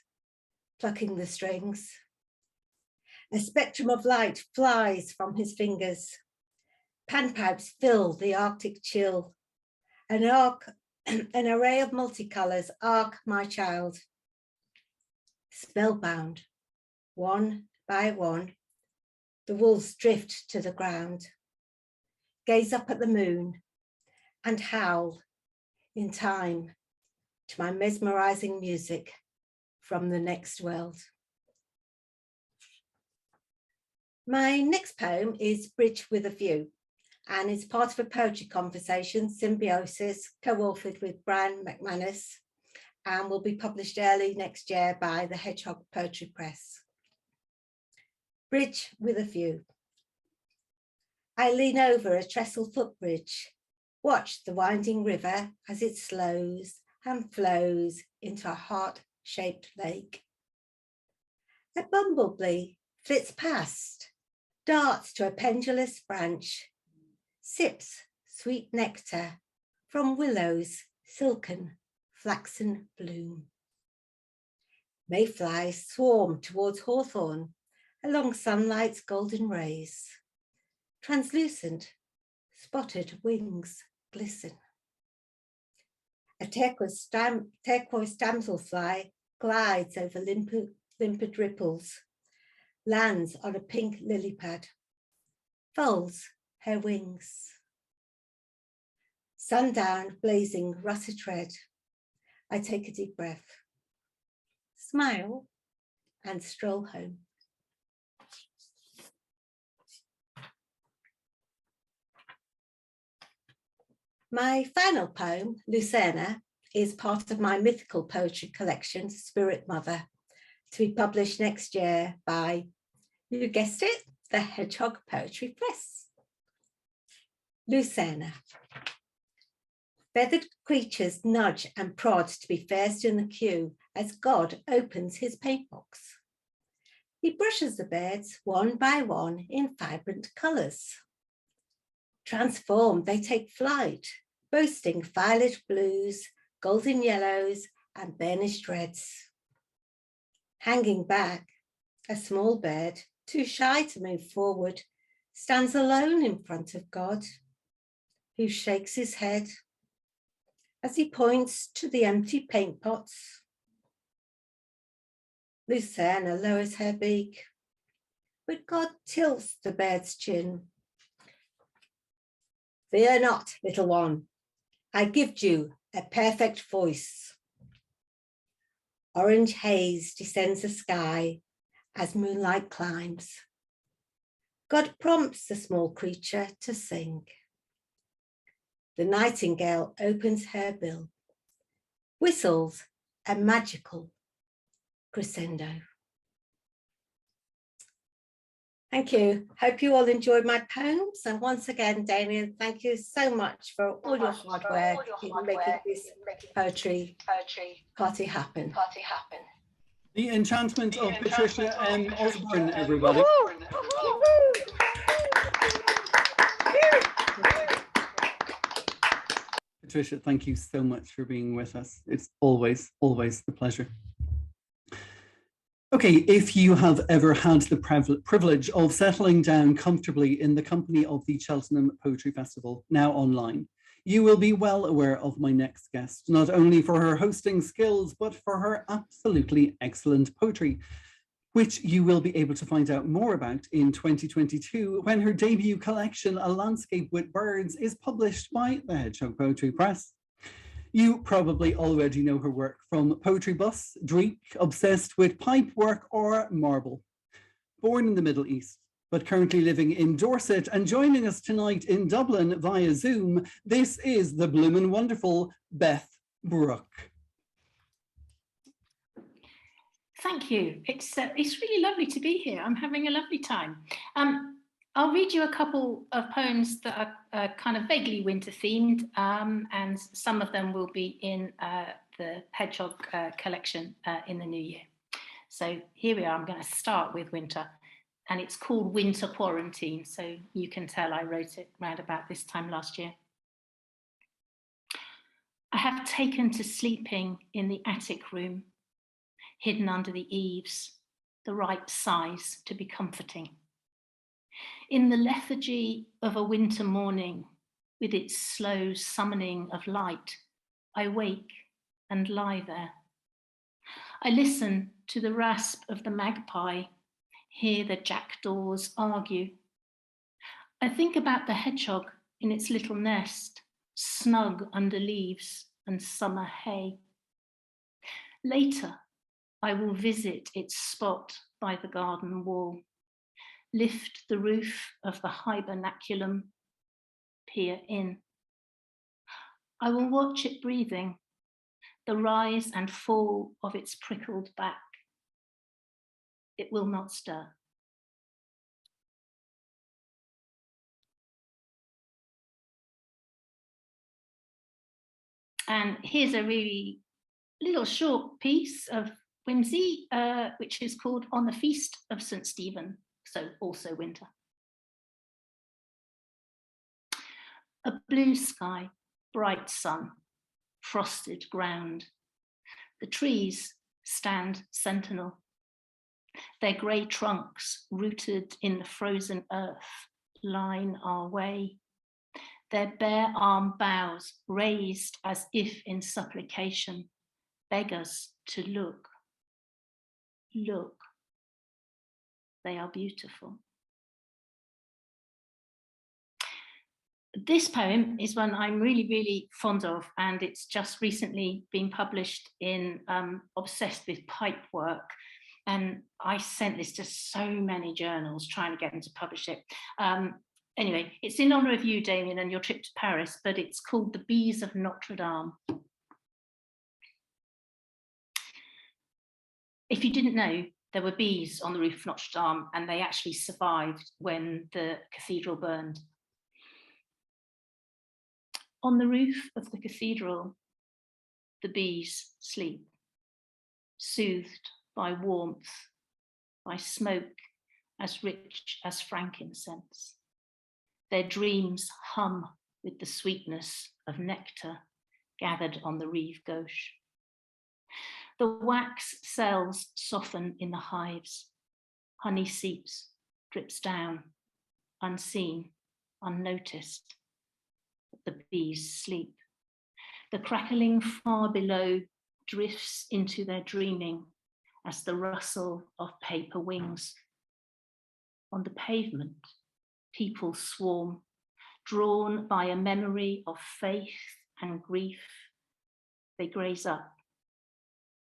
plucking the strings. A spectrum of light flies from his fingers. Panpipes fill the Arctic chill. An array of multicolours arc my child. Spellbound, one by one, the wolves drift to the ground, gaze up at the moon, and howl in time to my mesmerizing music from the next world. My next poem is Bridge with a View, and it's part of a poetry conversation, Symbiosis, co-authored with Brian McManus, and will be published early next year by the Hedgehog Poetry Press. Bridge with a View. I lean over a trestle footbridge, watch the winding river as it slows and flows into a heart-shaped lake. A bumblebee flits past, darts to a pendulous branch, sips sweet nectar from willow's silken flaxen bloom. Mayflies swarm towards hawthorn along sunlight's golden rays. Translucent, spotted wings glisten. A turquoise damselfly glides over limpid ripples, lands on a pink lily pad, folds her wings. Sundown blazing russet red. I take a deep breath, smile, and stroll home. My final poem, Lucerna, is part of my mythical poetry collection, Spirit Mother, to be published next year by, you guessed it, the Hedgehog Poetry Press. Lucerna. Feathered creatures nudge and prod to be first in the queue as God opens his paint box. He brushes the birds one by one in vibrant colours. Transformed, they take flight, boasting violet blues, golden yellows, and burnished reds. Hanging back, a small bird, too shy to move forward, stands alone in front of God, who shakes his head as he points to the empty paint pots. Lucerna lowers her beak, but God tilts the bird's chin. Fear not, little one, I give you a perfect voice. Orange haze descends the sky as moonlight climbs. God prompts the small creature to sing. The nightingale opens her bill, whistles a magical crescendo. Thank you. Hope you all enjoyed my poems. And once again, Damien, thank you so much for all your hard work in making this poetry party happen. The enchantment of Patricia and Osborne, everybody. Patricia, thank you so much for being with us. It's always, always a pleasure. Okay, if you have ever had the privilege of settling down comfortably in the company of the Cheltenham Poetry Festival, now online, you will be well aware of my next guest, not only for her hosting skills, but for her absolutely excellent poetry, which you will be able to find out more about in 2022 when her debut collection, A Landscape with Birds, is published by the Hedgehog Poetry Press. You probably already know her work from Poetry Bus, Dreek, Obsessed with Pipe Work, or Marble. Born in the Middle East, but currently living in Dorset and joining us tonight in Dublin via Zoom, this is the bloomin' wonderful Beth Brooke. Thank you. It's really lovely to be here. I'm having a lovely time. I'll read you a couple of poems that are kind of vaguely winter themed, and some of them will be in the Hedgehog collection in the new year. So here we are. I'm going to start with winter, and it's called Winter Quarantine. So you can tell I wrote it round about this time last year. I have taken to sleeping in the attic room, hidden under the eaves, the right size to be comforting. In the lethargy of a winter morning, with its slow summoning of light, I wake and lie there. I listen to the rasp of the magpie, hear the jackdaws argue. I think about the hedgehog in its little nest, snug under leaves and summer hay. Later, I will visit its spot by the garden wall, lift the roof of the hibernaculum, peer in. I will watch it breathing, the rise and fall of its prickled back. It will not stir. And here's a really little short piece of whimsy, which is called On the Feast of St. Stephen, so also winter. A blue sky, bright sun, frosted ground. The trees stand sentinel, their grey trunks rooted in the frozen earth line our way, their bare arm boughs raised as if in supplication, beg us to look. Look, they are beautiful. This poem is one I'm really, really fond of, and it's just recently been published in Obsessed with Pipework. And I sent this to so many journals trying to get them to publish it. Anyway, it's in honour of you, Damien, and your trip to Paris, but it's called The Bees of Notre Dame. If you didn't know, there were bees on the roof of Notre Dame, and they actually survived when the cathedral burned. On the roof of the cathedral, the bees sleep, soothed by warmth, by smoke as rich as frankincense. Their dreams hum with the sweetness of nectar gathered on the Rive Gauche. The wax cells soften in the hives. Honey seeps, drips down, unseen, unnoticed. The bees sleep. The crackling far below drifts into their dreaming as the rustle of paper wings. On the pavement, people swarm, drawn by a memory of faith and grief. They graze up,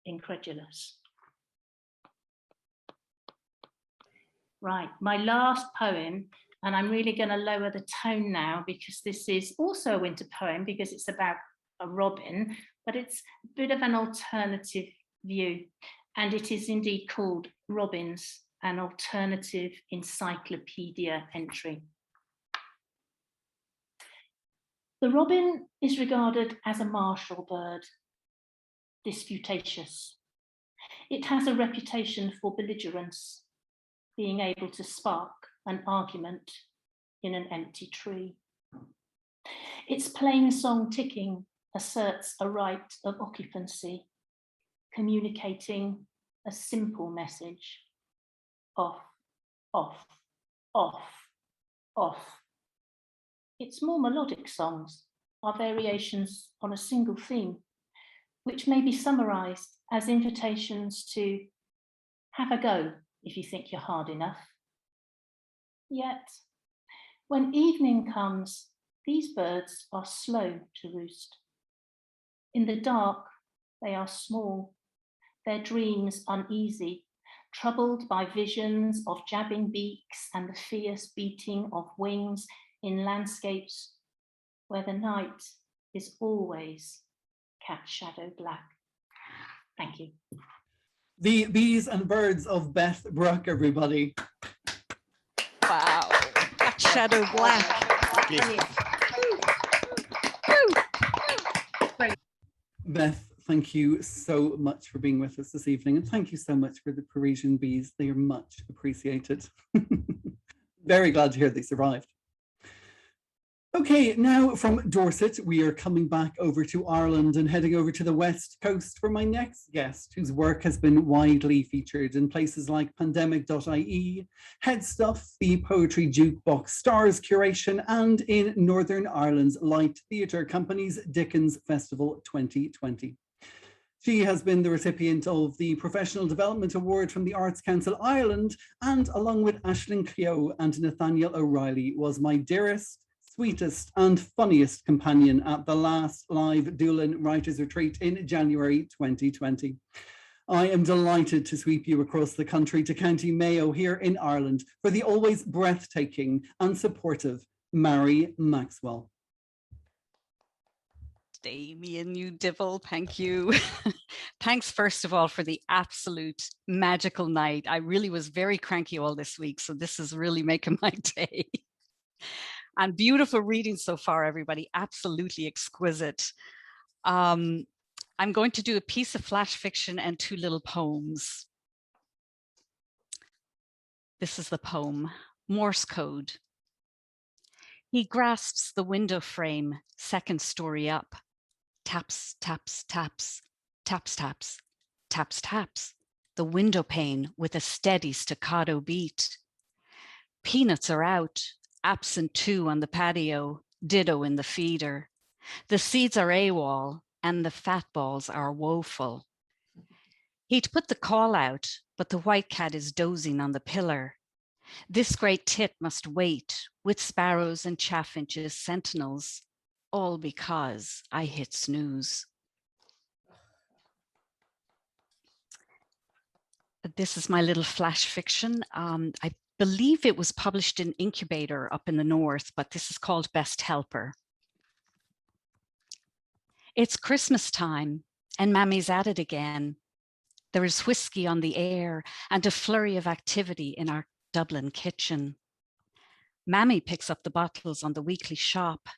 incredulous. Right, my last poem, and I'm really going to lower the tone now because this is also a winter poem because it's about a robin, but it's a bit of an alternative view. And it is indeed called Robins, an alternative encyclopedia entry. The robin is regarded as a martial bird, disputatious. It has a reputation for belligerence, being able to spark an argument in an empty tree. Its plain song ticking asserts a right of occupancy, communicating a simple message: off, off, off, off. Its more melodic songs are variations on a single theme, which may be summarized as invitations to have a go if you think you're hard enough. Yet, when evening comes, these birds are slow to roost. In the dark, they are small, their dreams uneasy, troubled by visions of jabbing beaks and the fierce beating of wings in landscapes where the night is always cat shadow black. Thank you. The Bees and Birds of Beth Brooke, everybody. Wow. Cat shadow black. Beth, thank you so much for being with us this evening, and thank you so much for the Parisian bees. They are much appreciated. Very glad to hear they survived. Okay, now from Dorset, we are coming back over to Ireland and heading over to the West Coast for my next guest, whose work has been widely featured in places like Pandemic.ie, Headstuff, the Poetry Jukebox Stars Curation, and in Northern Ireland's Light Theatre Company's Dickens Festival 2020. She has been the recipient of the Professional Development Award from the Arts Council Ireland, and along with Aisling Cleo and Nathanael O'Reilly, was my dearest, sweetest and funniest companion at the last live Doolin Writers Retreat in January 2020. I am delighted to sweep you across the country to County Mayo here in Ireland for the always breathtaking and supportive Mary Maxwell. Damien, you divil, thank you. Thanks, first of all, for the absolute magical night. I really was very cranky all this week, so this is really making my day. And beautiful reading so far, everybody, absolutely exquisite. I'm going to do a piece of flash fiction and 2 little poems. This is the poem, Morse Code. He grasps the window frame, 2nd story up. Taps, taps, taps, taps, taps, taps, taps, the window pane with a steady staccato beat. Peanuts are out, absent too on the patio, ditto in the feeder. The seeds are AWOL and the fat balls are woeful. He'd put the call out, but the white cat is dozing on the pillar. This great tit must wait with sparrows and chaffinches sentinels, all because I hit snooze. This is my little flash fiction. I believe it was published in Incubator up in the north, but this is called Best Helper. It's Christmas time and Mammy's at it again. There is whiskey on the air and a flurry of activity in our Dublin kitchen. Mammy picks up the bottles on the weekly shop.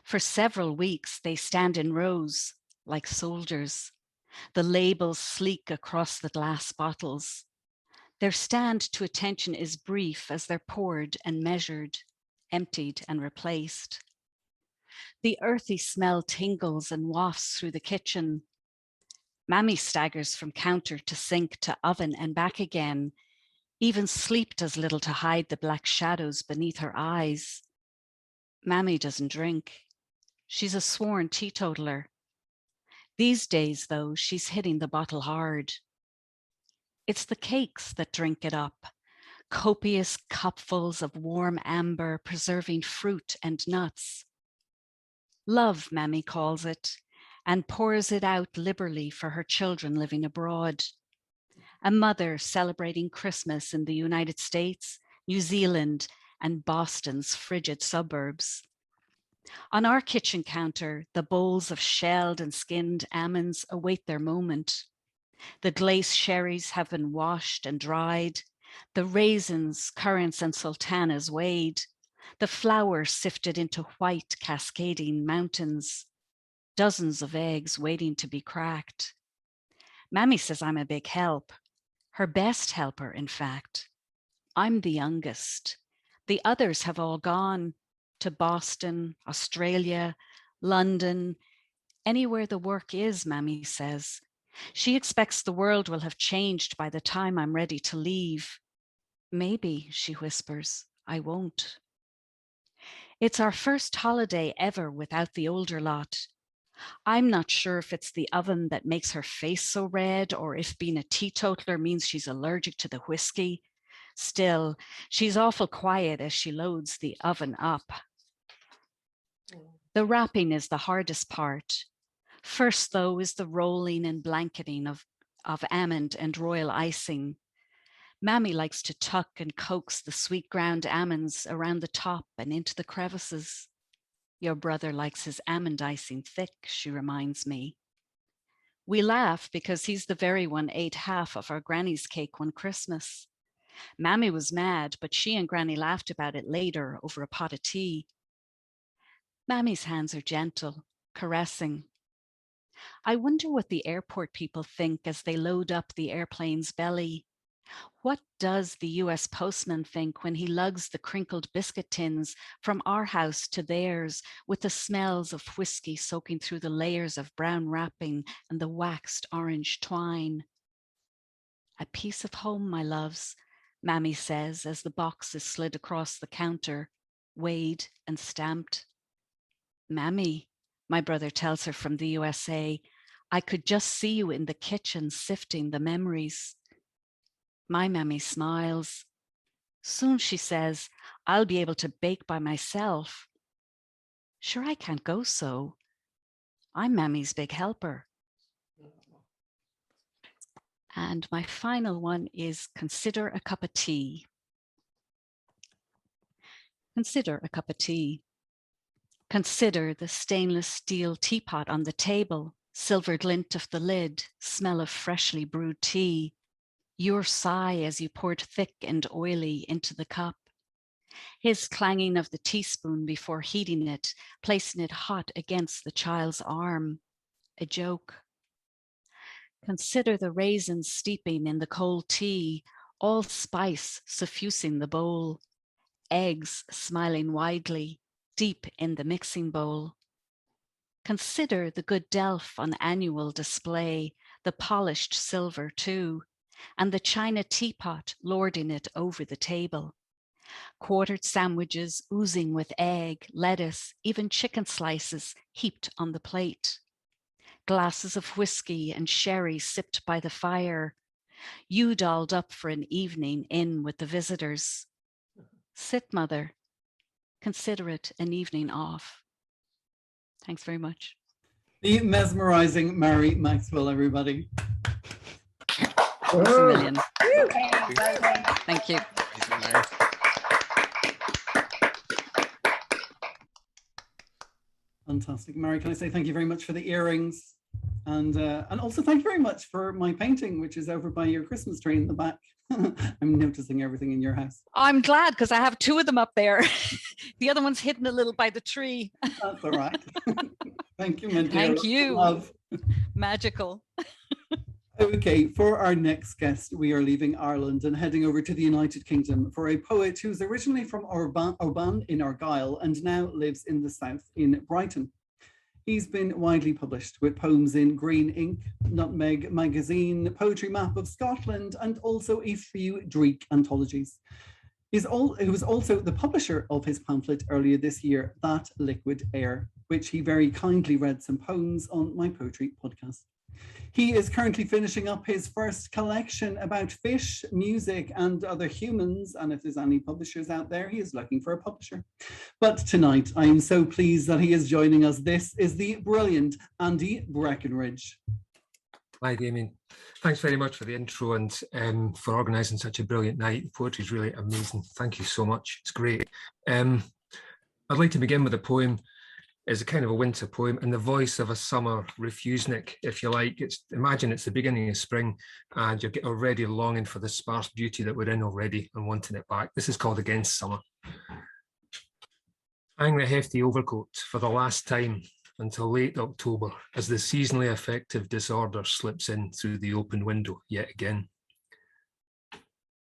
For several weeks, they stand in rows like soldiers, the labels sleek across the glass bottles. Their stand to attention is brief as they're poured and measured, emptied and replaced. The earthy smell tingles and wafts through the kitchen. Mammy staggers from counter to sink to oven and back again. Even sleep does little to hide the black shadows beneath her eyes. Mammy doesn't drink. She's a sworn teetotaler. These days, though, she's hitting the bottle hard. It's the cakes that drink it up, copious cupfuls of warm amber preserving fruit and nuts. Love, Mammy calls it, and pours it out liberally for her children living abroad. A mother celebrating Christmas in the United States, New Zealand, and Boston's frigid suburbs. On our kitchen counter, the bowls of shelled and skinned almonds await their moment. The glace sherries have been washed and dried, the raisins, currants, and sultanas weighed, the flour sifted into white cascading mountains, dozens of eggs waiting to be cracked. Mammy says I'm a big help, her best helper, in fact. I'm the youngest. The others have all gone to Boston, Australia, London, anywhere the work is, Mammy says. She expects the world will have changed by the time I'm ready to leave. Maybe, she whispers, I won't. It's our first holiday ever without the older lot. I'm not sure if it's the oven that makes her face so red or if being a teetotaler means she's allergic to the whiskey. Still, she's awful quiet as she loads the oven up. The wrapping is the hardest part. First, though, is the rolling and blanketing of almond and royal icing. Mammy likes to tuck and coax the sweet ground almonds around the top and into the crevices. Your brother likes his almond icing thick, she reminds me. We laugh because he's the very one ate half of our granny's cake one Christmas. Mammy was mad, but she and Granny laughed about it later over a pot of tea. Mammy's hands are gentle, caressing. I wonder what the airport people think as they load up the airplane's belly. What does the US postman think when he lugs the crinkled biscuit tins from our house to theirs with the smells of whiskey soaking through the layers of brown wrapping and the waxed orange twine? A piece of home, my loves, Mammy says as the box is slid across the counter, weighed and stamped. Mammy, my brother tells her from the USA, I could just see you in the kitchen sifting the memories. My Mammy smiles. Soon, she says, I'll be able to bake by myself. Sure, I can't go so. I'm Mammy's big helper. And my final one is consider a cup of tea. Consider a cup of tea. Consider the stainless steel teapot on the table, silver glint of the lid, smell of freshly brewed tea, your sigh as you poured thick and oily into the cup, his clanging of the teaspoon before heating it, placing it hot against the child's arm, a joke. Consider the raisins steeping in the cold tea, all spice suffusing the bowl, eggs smiling widely, deep in the mixing bowl. Consider the good delf on annual display, the polished silver too, and the china teapot lording it over the table. Quartered sandwiches oozing with egg, lettuce, even chicken slices heaped on the plate. Glasses of whiskey and sherry sipped by the fire. You dolled up for an evening in with the visitors. Sit, mother. Consider it an evening off. Thanks very much. The mesmerizing Mary Maxwell, everybody. Thanks a million. Thank you. Fantastic. Mary, can I say thank you very much for the earrings? And also thank you very much for my painting, which is over by your Christmas tree in the back. I'm noticing everything in your house. I'm glad because I have two of them up there. The other one's hidden a little by the tree. That's all right. Thank you, my dear. Thank you. Love. Magical. Okay, for our next guest, we are leaving Ireland and heading over to the United Kingdom for a poet who's originally from Oban in Argyll and now lives in the south in Brighton. He's been widely published with poems in Green Ink, Nutmeg Magazine, Poetry Map of Scotland, and also a few Dreek anthologies. He was also the publisher of his pamphlet earlier this year, That Liquid Air, which he very kindly read some poems on my poetry podcast. He is currently finishing up his first collection about fish, music, and other humans. And if there's any publishers out there, he is looking for a publisher. But tonight, I am so pleased that he is joining us. This is the brilliant Andy Breckenridge. Hi, Damien. Thanks very much for the intro and for organising such a brilliant night. Poetry is really amazing. Thank you so much. It's great. I'd like to begin with a poem. It's a kind of a winter poem in the voice of a summer refusenik, if you like. Imagine it's the beginning of spring and you're already longing for the sparse beauty that we're in already and wanting it back. This is called Against Summer. Hang the hefty overcoat for the last time until late October as the seasonally affective disorder slips in through the open window yet again.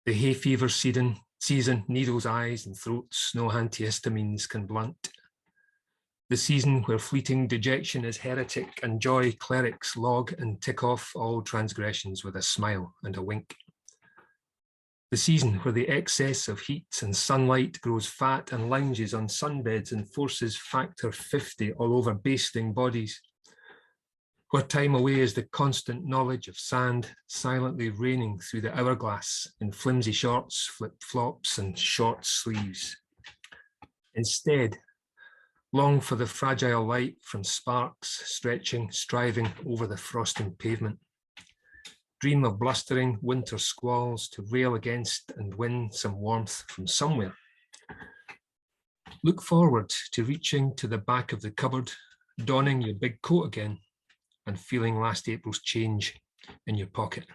The hay fever season needles eyes and throats no antihistamines can blunt. The season where fleeting dejection is heretic and joy clerics log and tick off all transgressions with a smile and a wink. The season where the excess of heat and sunlight grows fat and lounges on sunbeds and forces factor 50 all over basting bodies. Where time away is the constant knowledge of sand silently raining through the hourglass in flimsy shorts, flip-flops and short sleeves. Instead, long for the fragile light from sparks stretching, striving over the frosting pavement. Dream of blustering winter squalls to rail against and win some warmth from somewhere. Look forward to reaching to the back of the cupboard, donning your big coat again and feeling last April's change in your pocket.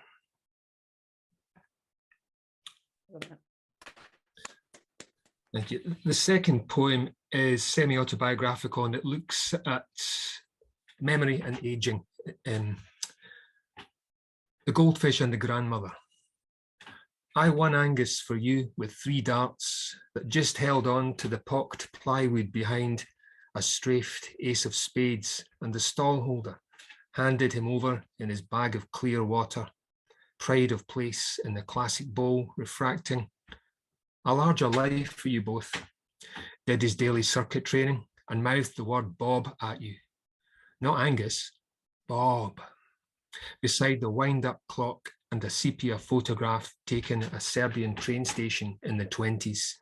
Thank you. The second poem is semi-autobiographical and it looks at memory and aging. The goldfish and the grandmother. I won Angus for you with 3 darts that just held on to the pocked plywood behind a strafed ace of spades, and the stallholder handed him over in his bag of clear water, pride of place in the classic bowl refracting. A larger life for you both. Did his daily circuit training and mouthed the word Bob at you. Not Angus, Bob. Beside the wind-up clock and a sepia photograph taken at a Serbian train station in the 20s.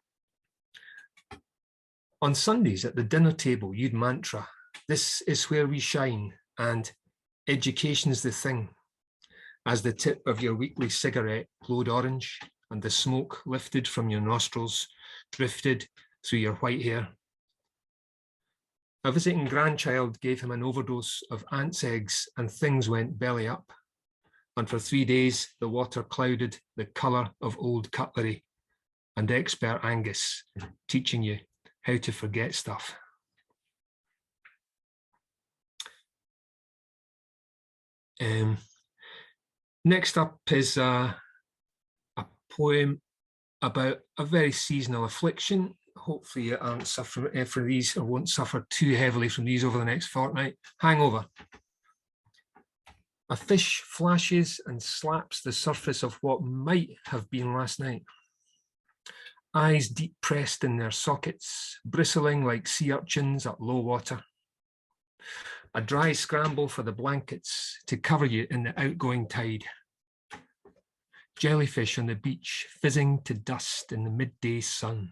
On Sundays at the dinner table, you'd mantra, this is where we shine, and education's the thing. as the tip of your weekly cigarette glowed orange and the smoke lifted from your nostrils drifted through your white hair. A visiting grandchild gave him an overdose of ants' eggs and things went belly up. And for 3 days, the water clouded the colour of old cutlery and expert Angus teaching you how to forget stuff. Next up is a poem about a very seasonal affliction. Hopefully you aren't suffering from these or won't suffer too heavily from these over the next fortnight. Hangover. A fish flashes and slaps the surface of what might have been last night. Eyes deep pressed in their sockets, bristling like sea urchins at low water. A dry scramble for the blankets to cover you in the outgoing tide. Jellyfish on the beach fizzing to dust in the midday sun.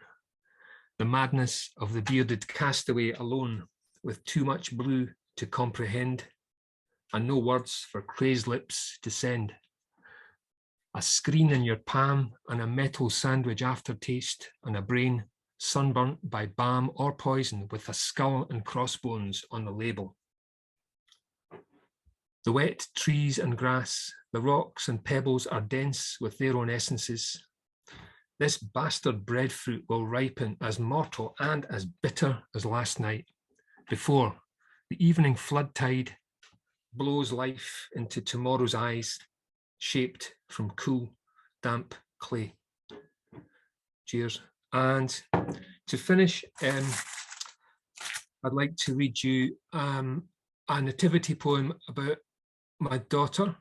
The madness of the bearded castaway alone with too much blue to comprehend and no words for crazed lips to send. A screen in your palm and a metal sandwich aftertaste and a brain sunburnt by balm or poison with a skull and crossbones on the label. The wet trees and grass, the rocks and pebbles are dense with their own essences. This bastard breadfruit will ripen as mortal and as bitter as last night, before the evening flood tide blows life into tomorrow's eyes, shaped from cool, damp clay. Cheers. And to finish, I'd like to read you a nativity poem about my daughter.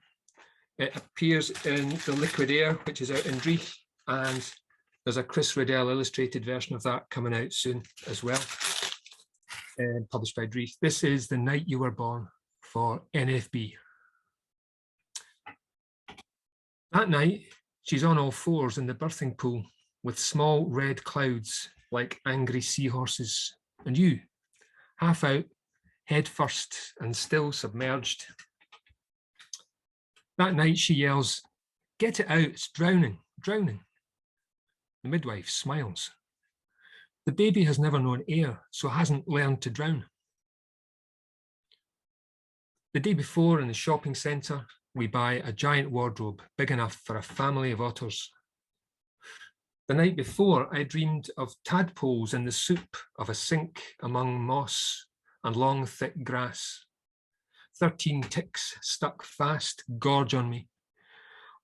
It appears in The Liquid Air, which is out in Dreich, and there's a Chris Riddell illustrated version of that coming out soon as well, published by Dreich. This is The Night You Were Born for NFB. That night, she's on all fours in the birthing pool with small red clouds like angry seahorses, and you, half out, head first and still submerged. That night she yells, "Get it out, it's drowning, drowning." The midwife smiles. The baby has never known air, so hasn't learned to drown. The day before in the shopping centre, we buy a giant wardrobe big enough for a family of otters. The night before, I dreamed of tadpoles in the soup of a sink among moss and long thick grass. 13 ticks stuck fast, gorge on me.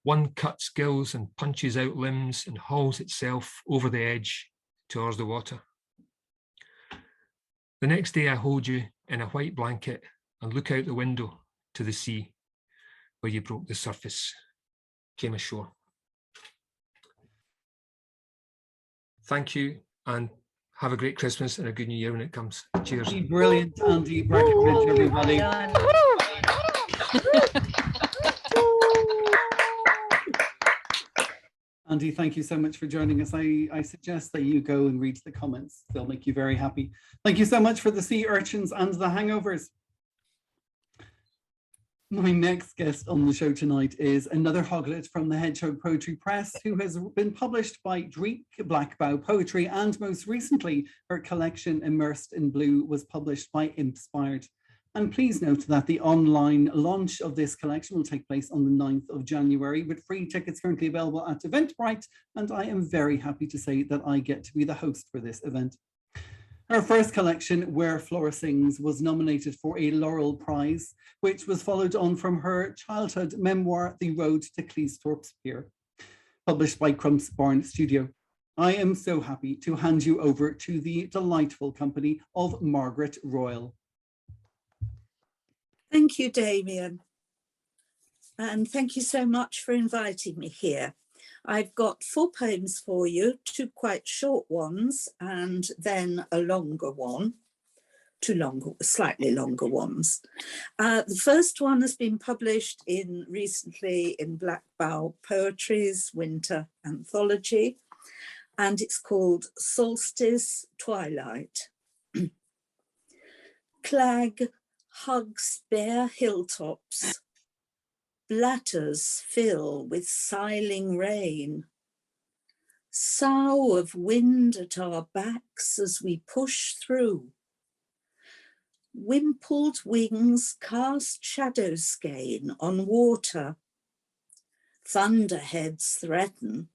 One cuts gills and punches out limbs and hauls itself over the edge towards the water. The next day I hold you in a white blanket and look out the window to the sea where you broke the surface, came ashore. Thank you and have a great Christmas and a good New Year when it comes. Cheers. Brilliant, Andy Breckenridge, everybody. Andy, thank you so much for joining us. I suggest that you go and read the comments. They'll make you very happy. Thank you so much for the sea urchins and the hangovers. My next guest on the show tonight is another hoglet from the Hedgehog Poetry Press, who has been published by Dreich Blackbough Poetry, and most recently her collection Immersed in Blue was published by Inspired. And please note that the online launch of this collection will take place on the 9th of January, with free tickets currently available at Eventbrite, and I am very happy to say that I get to be the host for this event. Her first collection, Where Flora Sings, was nominated for a Laurel Prize, which was followed on from her childhood memoir, The Road to Cleethorpes Pier, published by Crumps Barn Studio. I am so happy to hand you over to the delightful company of Margaret Royall. Thank you, Damien. And thank you so much for inviting me here. I've got 4 poems for you, 2 quite short ones, and then a longer one, 2 slightly longer ones. The first one has been published recently in Blackbough Poetry's Winter Anthology, and it's called Solstice Twilight. Clag hugs bare hilltops, blatters fill with siling rain. Sough of wind at our backs as we push through. Wimpled wings cast shadow skein on water. Thunderheads threaten.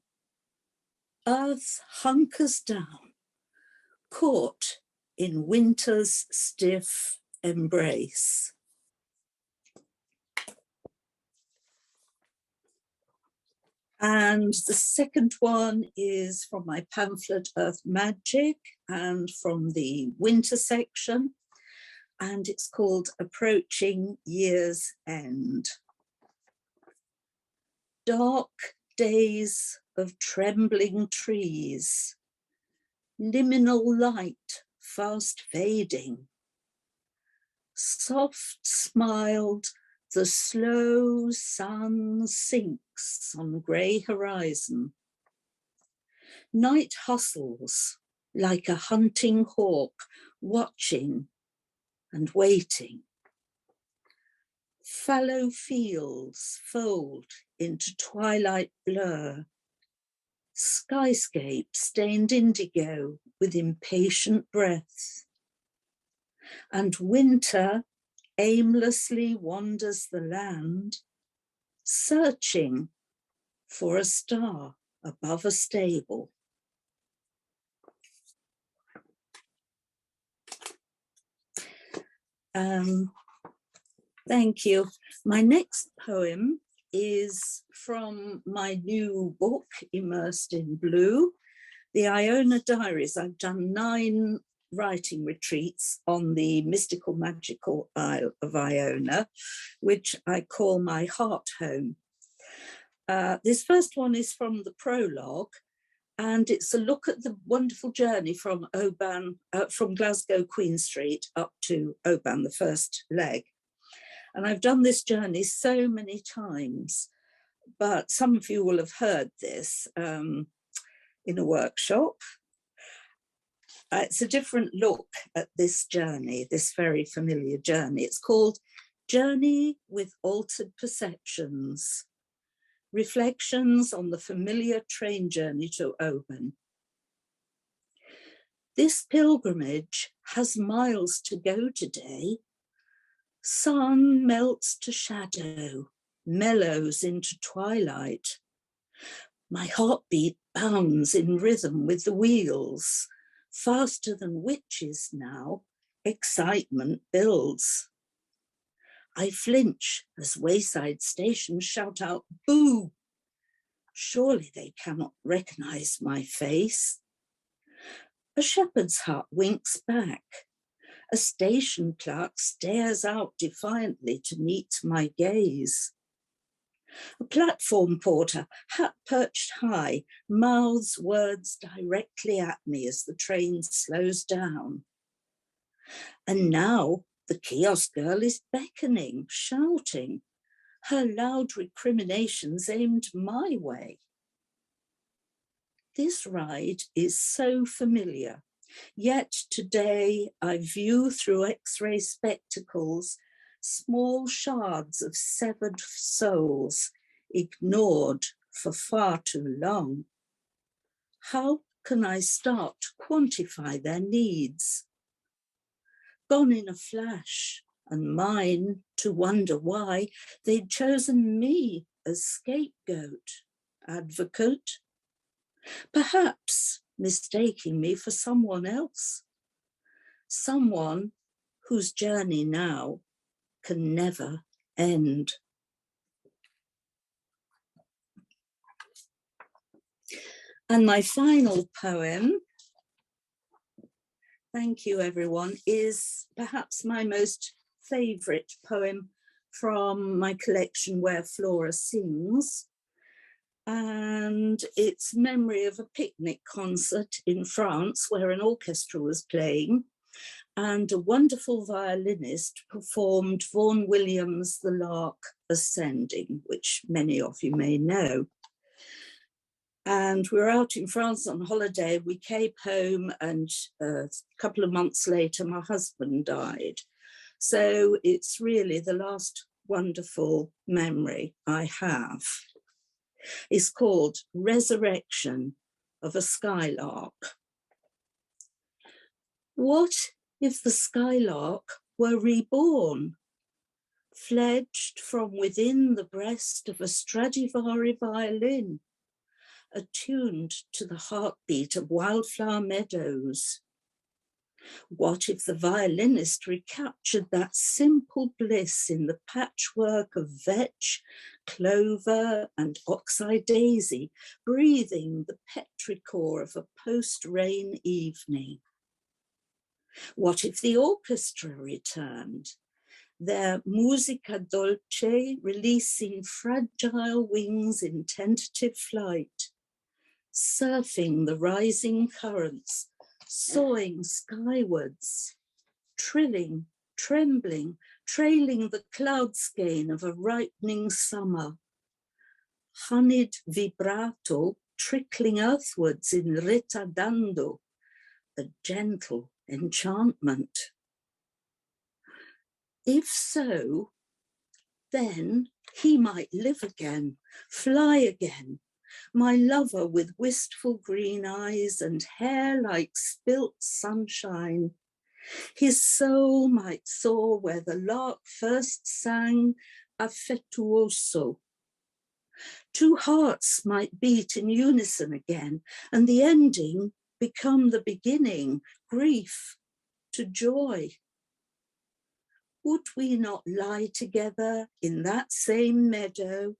Earth hunkers down, caught in winter's stiff embrace. And the second one is from my pamphlet Earth Magic and from the winter section, and it's called Approaching Year's End. Dark days of trembling trees, liminal light fast fading. Soft smiled, the slow sun sinks on grey horizon. Night hustles like a hunting hawk, watching and waiting. Fallow fields fold into twilight blur. Skyscape stained indigo with impatient breath. And winter aimlessly wanders the land, searching for a star above a stable. Thank you. My next poem is from my new book, Immersed in Blue, the Iona Diaries. I've done 9 writing retreats on the mystical, magical Isle of Iona, which I call my heart home. This first one is from the prologue, and it's a look at the wonderful journey from from Glasgow Queen Street up to Oban, the first leg. And I've done this journey so many times, but some of you will have heard this in a workshop. It's a different look at this journey, this very familiar journey. It's called Journey with Altered Perceptions, Reflections on the Familiar Train Journey to Oban. This pilgrimage has miles to go today. Sun melts to shadow, mellows into twilight. My heartbeat bounds in rhythm with the wheels. Faster than witches now, excitement builds. I flinch as wayside stations shout out, boo! Surely they cannot recognize my face. A shepherd's hut winks back. A station clerk stares out defiantly to meet my gaze. A platform porter, hat perched high, mouths words directly at me as the train slows down. And now the kiosk girl is beckoning, shouting, her loud recriminations aimed my way. This ride is so familiar, yet today I view through X-ray spectacles small shards of severed souls, ignored for far too long. How can I start to quantify their needs? Gone in a flash, and mine to wonder why they'd chosen me as scapegoat, advocate, perhaps mistaking me for someone else, someone whose journey now can never end. And my final poem, thank you everyone, is perhaps my most favourite poem from my collection Where Flora Sings. And it's memory of a picnic concert in France where an orchestra was playing, and a wonderful violinist performed Vaughan Williams' The Lark Ascending, which many of you may know. And we were out in France on holiday. We came home, and a couple of months later, my husband died. So it's really the last wonderful memory I have is called Resurrection of a Skylark. What if the skylark were reborn, fledged from within the breast of a Stradivari violin, attuned to the heartbeat of wildflower meadows? What if the violinist recaptured that simple bliss in the patchwork of vetch, clover, and oxeye daisy, breathing the petrichor of a post-rain evening? What if the orchestra returned, their musica dolce releasing fragile wings in tentative flight, surfing the rising currents, soaring skywards, trilling, trembling, trailing the cloud skein of a ripening summer, honeyed vibrato trickling earthwards in ritardando, a gentle enchantment. If so, then he might live again, fly again, my lover with wistful green eyes and hair like spilt sunshine. His soul might soar where the lark first sang affettuoso. Two hearts might beat in unison again, and the ending become the beginning, grief to joy. Would we not lie together in that same meadow,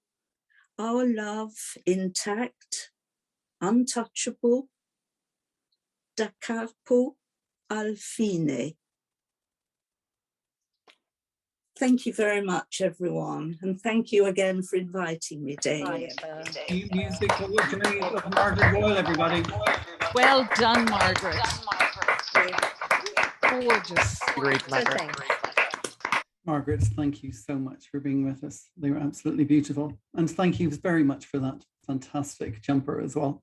our love intact, untouchable, da capo al fine? Thank you very much, everyone. And thank you again for inviting me, Damien. Music originally of Margaret Royall, everybody. Well done, Margaret. Gorgeous. Great, Margaret. Margaret, thank you so much for being with us. They were absolutely beautiful. And thank you very much for that fantastic jumper as well.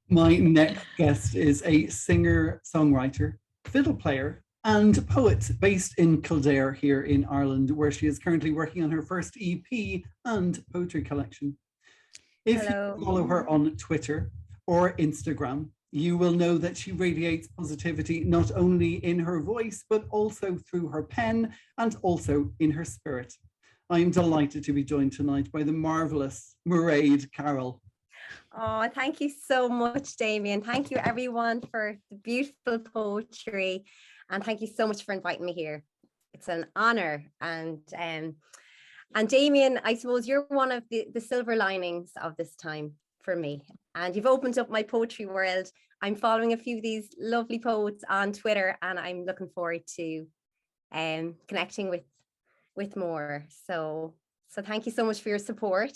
My next guest is a singer, songwriter, fiddle player, and poet based in Kildare here in Ireland, where she is currently working on her first EP and poetry collection. If you follow her on Twitter or Instagram, you will know that she radiates positivity not only in her voice, but also through her pen and also in her spirit. I am delighted to be joined tonight by the marvelous Mairead Carroll. Oh, thank you so much, Damien. Thank you, everyone, for the beautiful poetry. And thank you so much for inviting me here. It's an honor. And Damien, I suppose you're one of the silver linings of this time for me. And you've opened up my poetry world. I'm following a few of these lovely poets on Twitter, and I'm looking forward to connecting with more. So thank you so much for your support.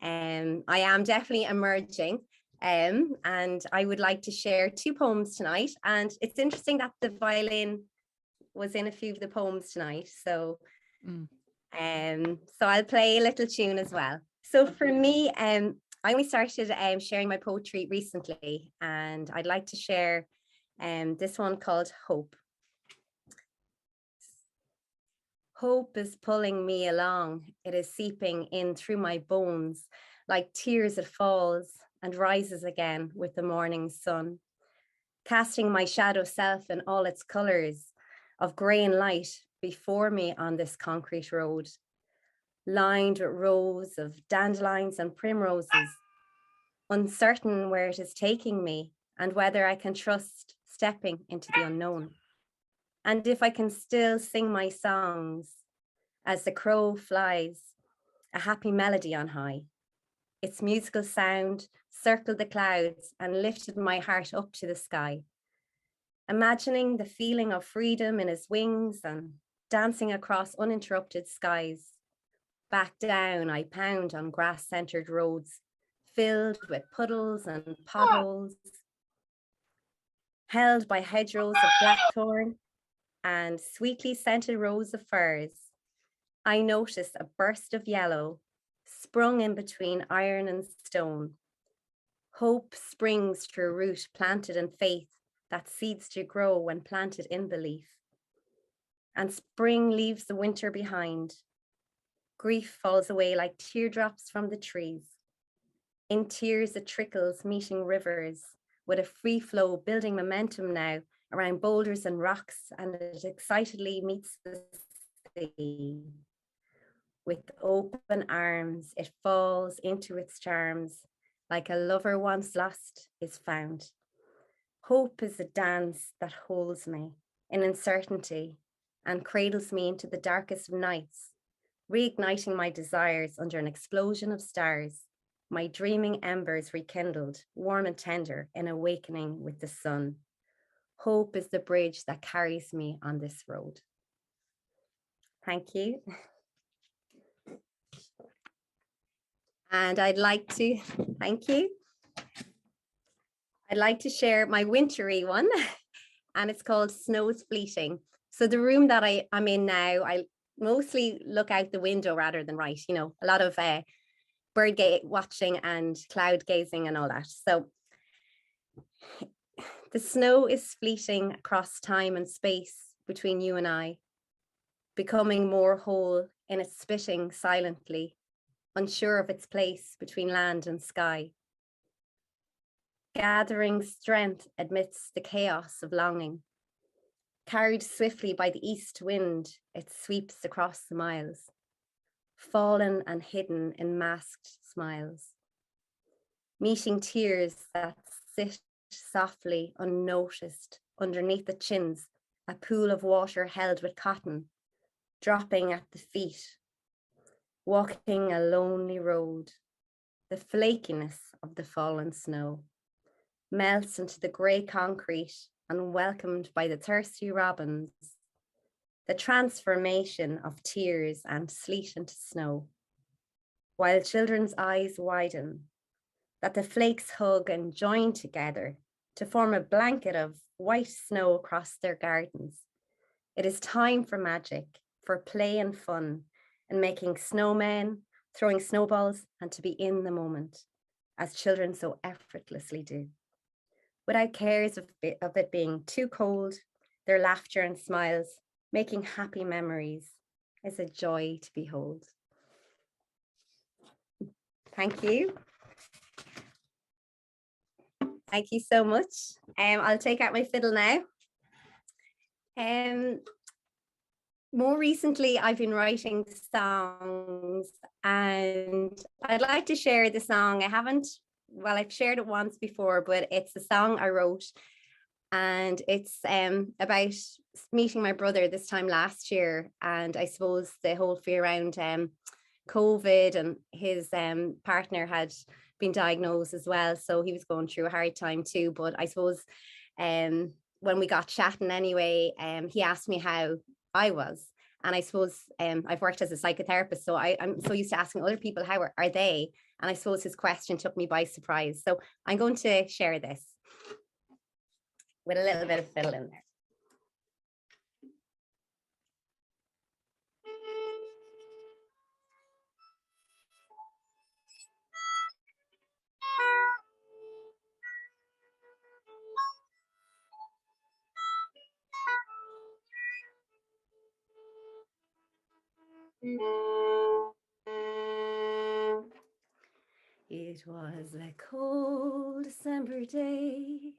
I am definitely emerging, and I would like to share two poems tonight. And it's interesting that the violin was in a few of the poems tonight. So I'll play a little tune as well. So for me, I only started sharing my poetry recently, and I'd like to share this one called Hope. Hope is pulling me along. It is seeping in through my bones like tears. It falls and rises again with the morning sun, casting my shadow self in all its colors of grey and light before me on this concrete road, lined with rows of dandelions and primroses, uncertain where it is taking me and whether I can trust stepping into the unknown. And if I can still sing my songs as the crow flies, a happy melody on high. Its musical sound circled the clouds and lifted my heart up to the sky, imagining the feeling of freedom in his wings and dancing across uninterrupted skies. Back down, I pound on grass-centered roads filled with puddles and potholes, held by hedgerows of blackthorn and sweetly scented rows of firs. I notice a burst of yellow sprung in between iron and stone. Hope springs to a root planted in faith that seeds to grow when planted in belief. and spring leaves the winter behind. Grief falls away like teardrops from the trees. In tears it trickles, meeting rivers, with a free flow building momentum now around boulders and rocks, and it excitedly meets the sea. With open arms, it falls into its charms, like a lover once lost is found. Hope is a dance that holds me in uncertainty and cradles me into the darkest of nights, reigniting my desires under an explosion of stars, my dreaming embers rekindled, warm and tender, in awakening with the sun. Hope is the bridge that carries me on this road. Thank you. And I'd like to, thank you. I'd like to share my wintry one, and it's called Snow's Fleeting. So the room that I'm in now, I mostly look out the window rather than write, you know, a lot of bird watching and cloud gazing and all that. So the snow is fleeting across time and space between you and I, becoming more whole in its spitting silently, unsure of its place between land and sky. Gathering strength amidst the chaos of longing. Carried swiftly by the east wind, it sweeps across the miles, fallen and hidden in masked smiles. Meeting tears that sit softly unnoticed underneath the chins, a pool of water held with cotton, dropping at the feet. Walking a lonely road, the flakiness of the fallen snow melts into the grey concrete, unwelcomed by the thirsty robins, the transformation of tears and sleet into snow, while children's eyes widen, that the flakes hug and join together to form a blanket of white snow across their gardens. It is time for magic, for play and fun, and making snowmen, throwing snowballs, and to be in the moment, as children so effortlessly do. Without cares of it being too cold, their laughter and smiles, making happy memories, is a joy to behold. Thank you. Thank you so much. I'll take out my fiddle now. More recently, I've been writing songs, and I'd like to share the song. I've shared it once before, but it's a song I wrote, and it's about meeting my brother this time last year. And I suppose the whole fear around COVID, and his partner had been diagnosed as well, so he was going through a hard time too. But I suppose when we got chatting anyway, he asked me how I was. And I suppose I've worked as a psychotherapist, so I'm so used to asking other people how are they, and I suppose his question took me by surprise. So I'm going to share this with a little bit of fiddle in there. It was a cold December day.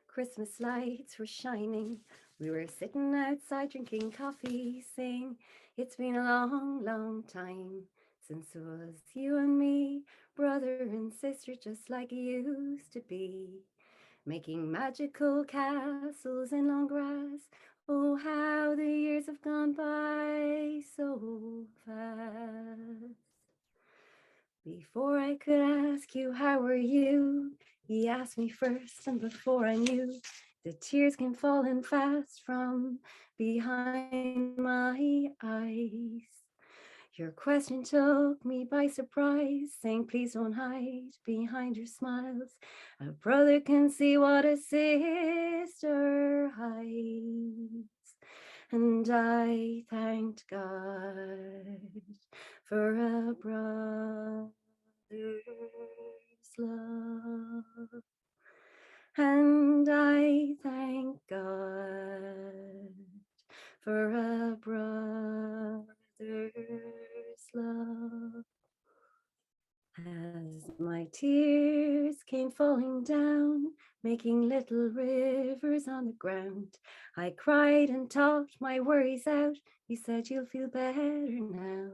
Christmas lights were shining. We were sitting outside drinking coffee, saying, it's been a long, long time since it was you and me, brother and sister, just like it used to be. Making magical castles in long grass. Oh, how the years have gone by so fast. Before I could ask you, how are you? He asked me first, and before I knew, the tears came falling fast from behind my eyes. Your question took me by surprise, saying, please don't hide behind your smiles. A brother can see what a sister hides. And I thanked God for a brother's love. And I thank God for a brother's love. As my tears came falling down, making little rivers on the ground, I cried and talked my worries out. You said you'll feel better now.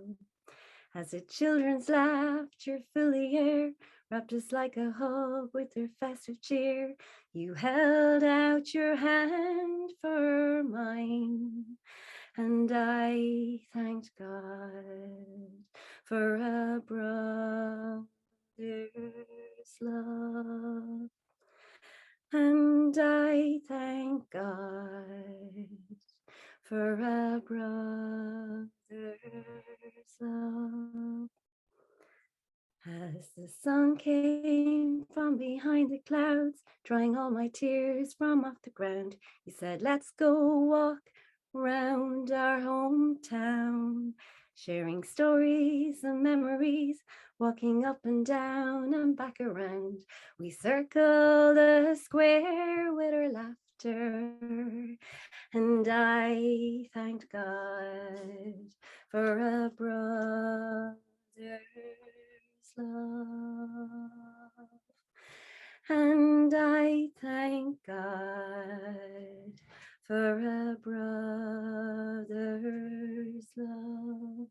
As the children's laughter filled the air, wrapped us like a hug with their festive cheer, you held out your hand for mine, and I thanked God for a brother's love. And I thank God for a brother's love. As the sun came from behind the clouds, drying all my tears from off the ground, he said, let's go walk round our hometown, sharing stories and memories, walking up and down and back around. We circled the square with our laughter, and I thanked God for a brother's love. And I thank God for a brother's love.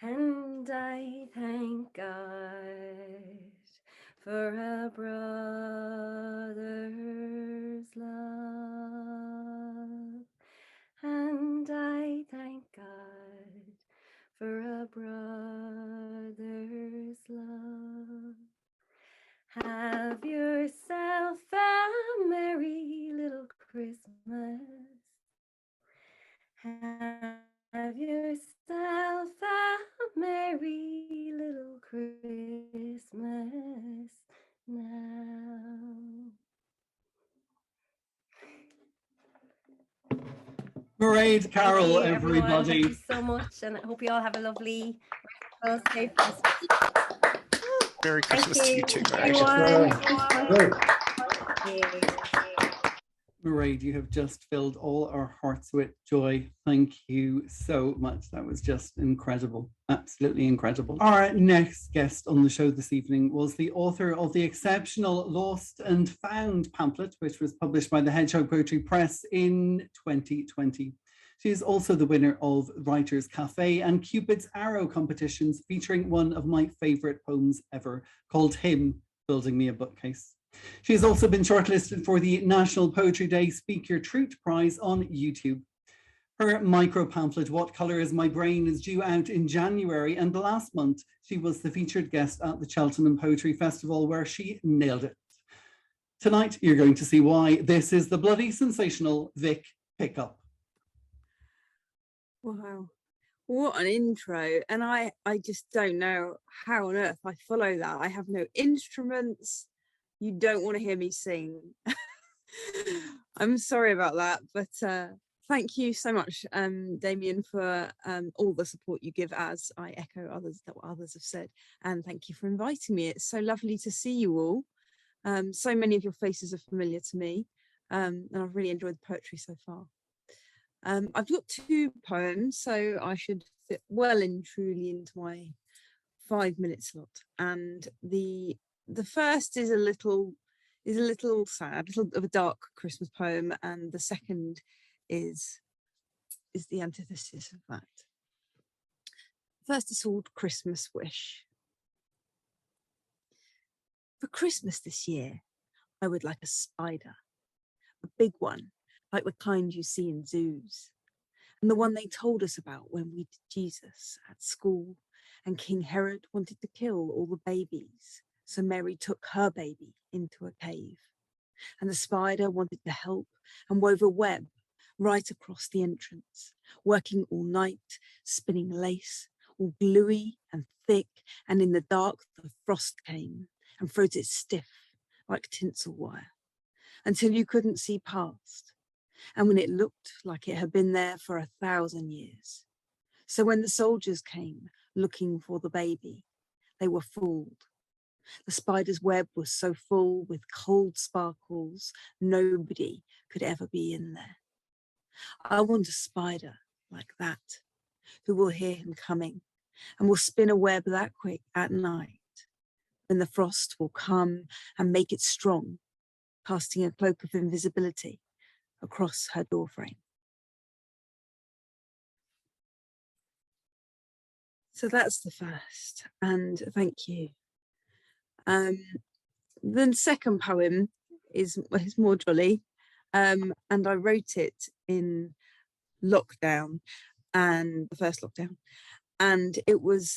And I thank God for a brother's love. And I thank God for a brother's love. Have yourself a merry little Christmas. Have yourself a merry little Christmas now. Mairead, Carroll, everyone. everybody. Thank you so much, and I hope you all have a lovely, safe Christmas. Merry Christmas to you too, Mairead. Mairead, you have just filled all our hearts with joy. Thank you so much. That was just incredible. Absolutely incredible. Our next guest on the show this evening was the author of the exceptional Lost and Found pamphlet, which was published by the Hedgehog Poetry Press in 2020. She is also the winner of Writers Cafe and Cupid's Arrow competitions, featuring one of my favorite poems ever called Him, Building Me a Bookcase. She has also been shortlisted for the National Poetry Day Speak Your Truth Prize on YouTube. Her micro pamphlet, What Colour Is My Brain, is due out in January, and last month she was the featured guest at the Cheltenham Poetry Festival, where she nailed it. Tonight you're going to see why. This is the bloody sensational Vic Pickup. Wow, what an intro. And I just don't know how on earth I follow that. I have no instruments. You don't want to hear me sing. I'm sorry about that, but thank you so much, Damien, for all the support you give, as I echo what others have said. And thank you for inviting me. It's so lovely to see you all. So many of your faces are familiar to me, and I've really enjoyed the poetry so far. I've got 2 poems, so I should fit well and truly into my 5-minute slot. And the first is a little sad, a little of a dark Christmas poem, and the second is the antithesis of that. First is called Christmas Wish. For Christmas this year, I would like a spider, a big one, like the kind you see in zoos, and the one they told us about when we did Jesus at school, and King Herod wanted to kill all the babies, so Mary took her baby into a cave, and the spider wanted to help and wove a web right across the entrance, working all night, spinning lace, all gluey and thick, and in the dark the frost came and froze it stiff like tinsel wire, until you couldn't see past. And when it looked like it had been there for 1,000 years, So when the soldiers came looking for the baby, they were fooled. The spider's web was so full with cold sparkles, nobody could ever be in there. I want a spider like that, who will hear him coming and will spin a web that quick at night, when the frost will come and make it strong, casting a cloak of invisibility across her doorframe. So that's the first, and thank you. The second poem is more jolly, and I wrote it in lockdown, and the first lockdown, and it was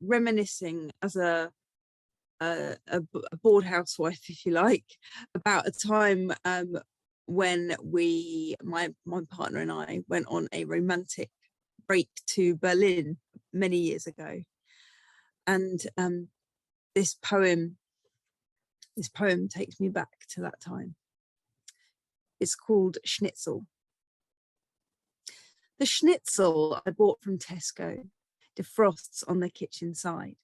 reminiscing as a bored housewife, if you like, about a time when my partner and I went on a romantic break to Berlin many years ago, and this poem takes me back to that time. It's called Schnitzel. The schnitzel I bought from Tesco defrosts on the kitchen side,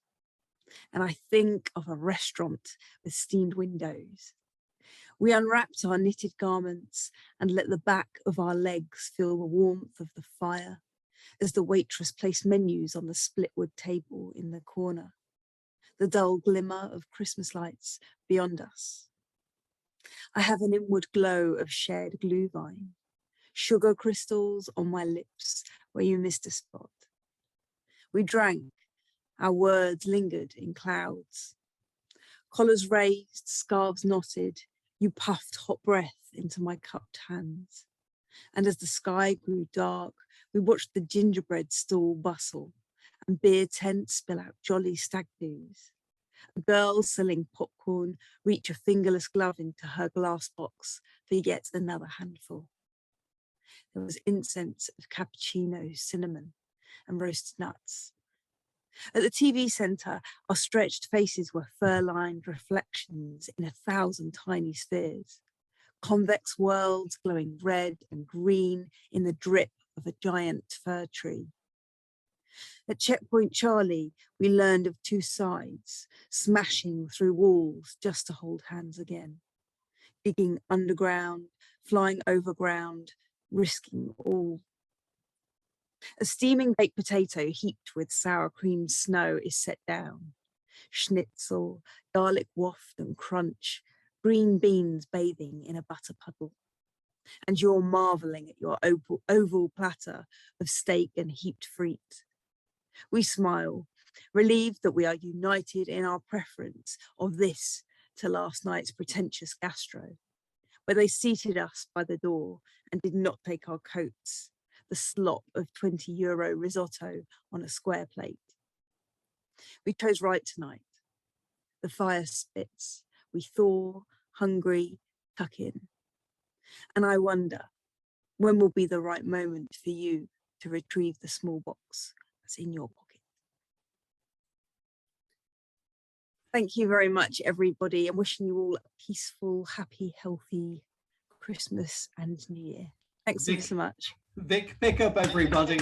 and I think of a restaurant with steamed windows. We unwrapped our knitted garments and let the back of our legs feel the warmth of the fire as the waitress placed menus on the split wood table in the corner, the dull glimmer of Christmas lights beyond us. I have an inward glow of shared glühwein, sugar crystals on my lips where you missed a spot. We drank, our words lingered in clouds. Collars raised, scarves knotted, you puffed hot breath into my cupped hands. And as the sky grew dark, we watched the gingerbread stall bustle and beer tents spill out jolly stag doos. A girl selling popcorn reach a fingerless glove into her glass box for yet another handful. There was incense of cappuccino, cinnamon, and roasted nuts. At the TV centre, our stretched faces were fur-lined reflections in 1,000 tiny spheres, convex worlds glowing red and green in the drip of a giant fir tree. At Checkpoint Charlie, we learned of two sides, smashing through walls just to hold hands again, digging underground, flying overground, risking all. A steaming baked potato heaped with sour cream snow is set down. Schnitzel, garlic waft and crunch, green beans bathing in a butter puddle. And you're marvelling at your oval platter of steak and heaped frites. We smile, relieved that we are united in our preference of this to last night's pretentious gastro, where they seated us by the door and did not take our coats, the slop of €20 risotto on a square plate. We chose right tonight. The fire spits. We thaw, hungry, tuck in. And I wonder, when will be the right moment for you to retrieve the small box that's in your pocket? Thank you very much, everybody. I'm wishing you all a peaceful, happy, healthy Christmas and New Year. Thanks so much. Vic, pick up everybody.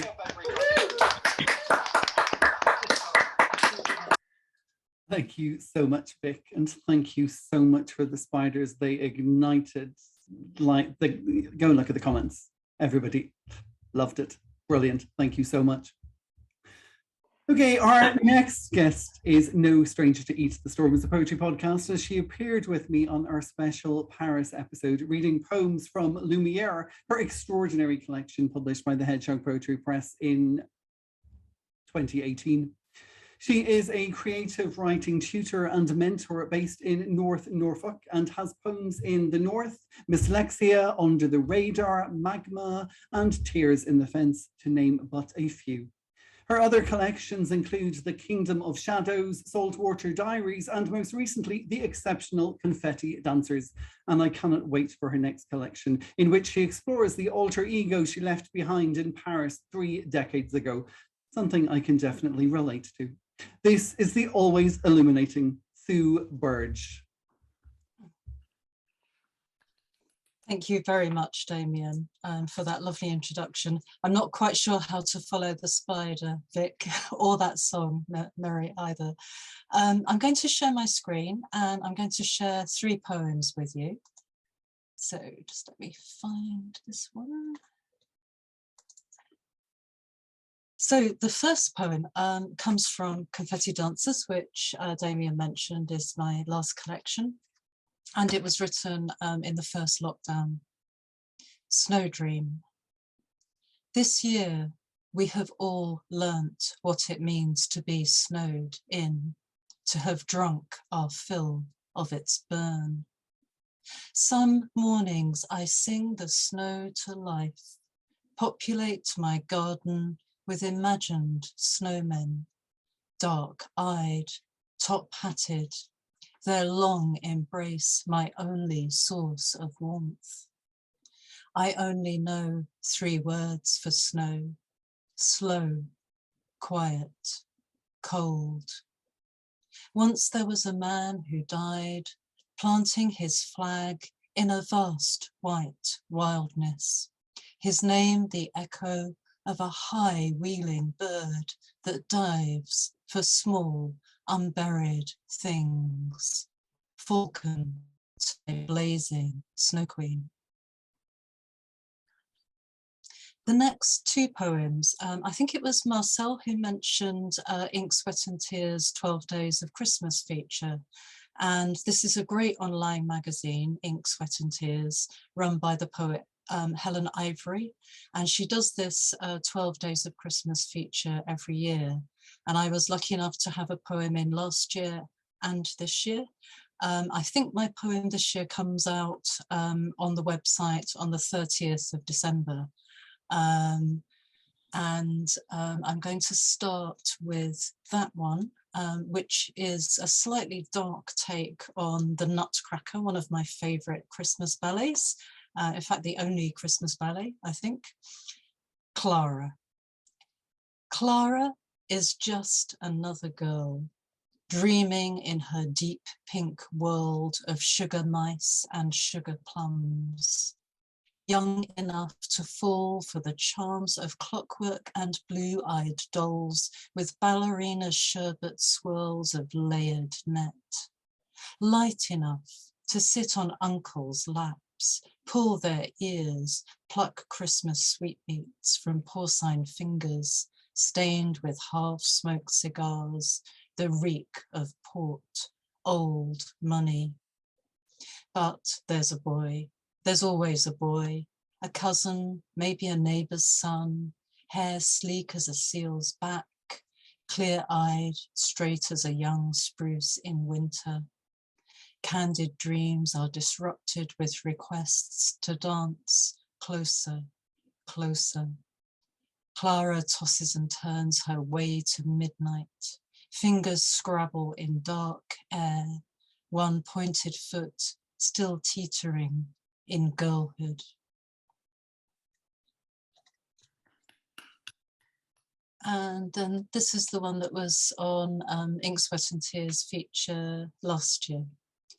Thank you so much, Vic, and thank you so much for the spiders. They ignited, go and look at the comments. Everybody loved it. Brilliant. Thank you so much. Okay, our next guest is no stranger to Eat the Storm, the Poetry Podcast, as she appeared with me on our special Paris episode, reading poems from Lumiere, her extraordinary collection published by the Hedgehog Poetry Press in 2018. She is a creative writing tutor and mentor based in North Norfolk and has poems in The North, Dyslexia, Under the Radar, Magma, and Tears in the Fence, to name but a few. Her other collections include The Kingdom of Shadows, Saltwater Diaries, and most recently, The Exceptional Confetti Dancers. And I cannot wait for her next collection, in which she explores the alter ego she left behind in Paris 3 decades ago, something I can definitely relate to. This is the always illuminating Sue Burge. Thank you very much, Damien, for that lovely introduction. I'm not quite sure how to follow the spider, Vic, or that song, Merril, either. I'm going to share my screen and I'm going to share 3 poems with you. So just let me find this one. So the first poem comes from Confetti Dancers, which Damien mentioned is my last collection. And it was written in the first lockdown. Snow Dream. This year, we have all learnt what it means to be snowed in, to have drunk our fill of its burn. Some mornings I sing the snow to life, populate my garden with imagined snowmen, dark-eyed, top-hatted, their long embrace my only source of warmth. I only know 3 words for snow: slow, quiet, cold. Once there was a man who died, planting his flag in a vast white wildness. His name the echo of a high wheeling bird that dives for small, unburied things. Falcon, blazing snow queen. The next 2 poems, I think it was Marcelle who mentioned Ink, Sweat and Tears 12 Days of Christmas feature. And this is a great online magazine, Ink, Sweat and Tears, run by the poet Helen Ivory. And she does this 12 Days of Christmas feature every year. And I was lucky enough to have a poem in last year and this year. I think my poem this year comes out on the website on the 30th of December. I'm going to start with that one, which is a slightly dark take on the Nutcracker, one of my favourite Christmas ballets. In fact, the only Christmas ballet, I think. Clara. Clara is just another girl, dreaming in her deep pink world of sugar mice and sugar plums. Young enough to fall for the charms of clockwork and blue-eyed dolls with ballerina sherbet swirls of layered net. Light enough to sit on uncles' laps, pull their ears, pluck Christmas sweetmeats from porcine fingers, stained with half-smoked cigars, the reek of port, old money. But there's a boy. There's always a boy, a cousin, maybe a neighbour's son, hair sleek as a seal's back, clear-eyed, straight as a young spruce in winter. Candid dreams are disrupted with requests to dance closer, closer. Clara tosses and turns her way to midnight. Fingers scrabble in dark air, one pointed foot still teetering in girlhood. And then this is the one that was on Ink, Sweat and Tears feature last year.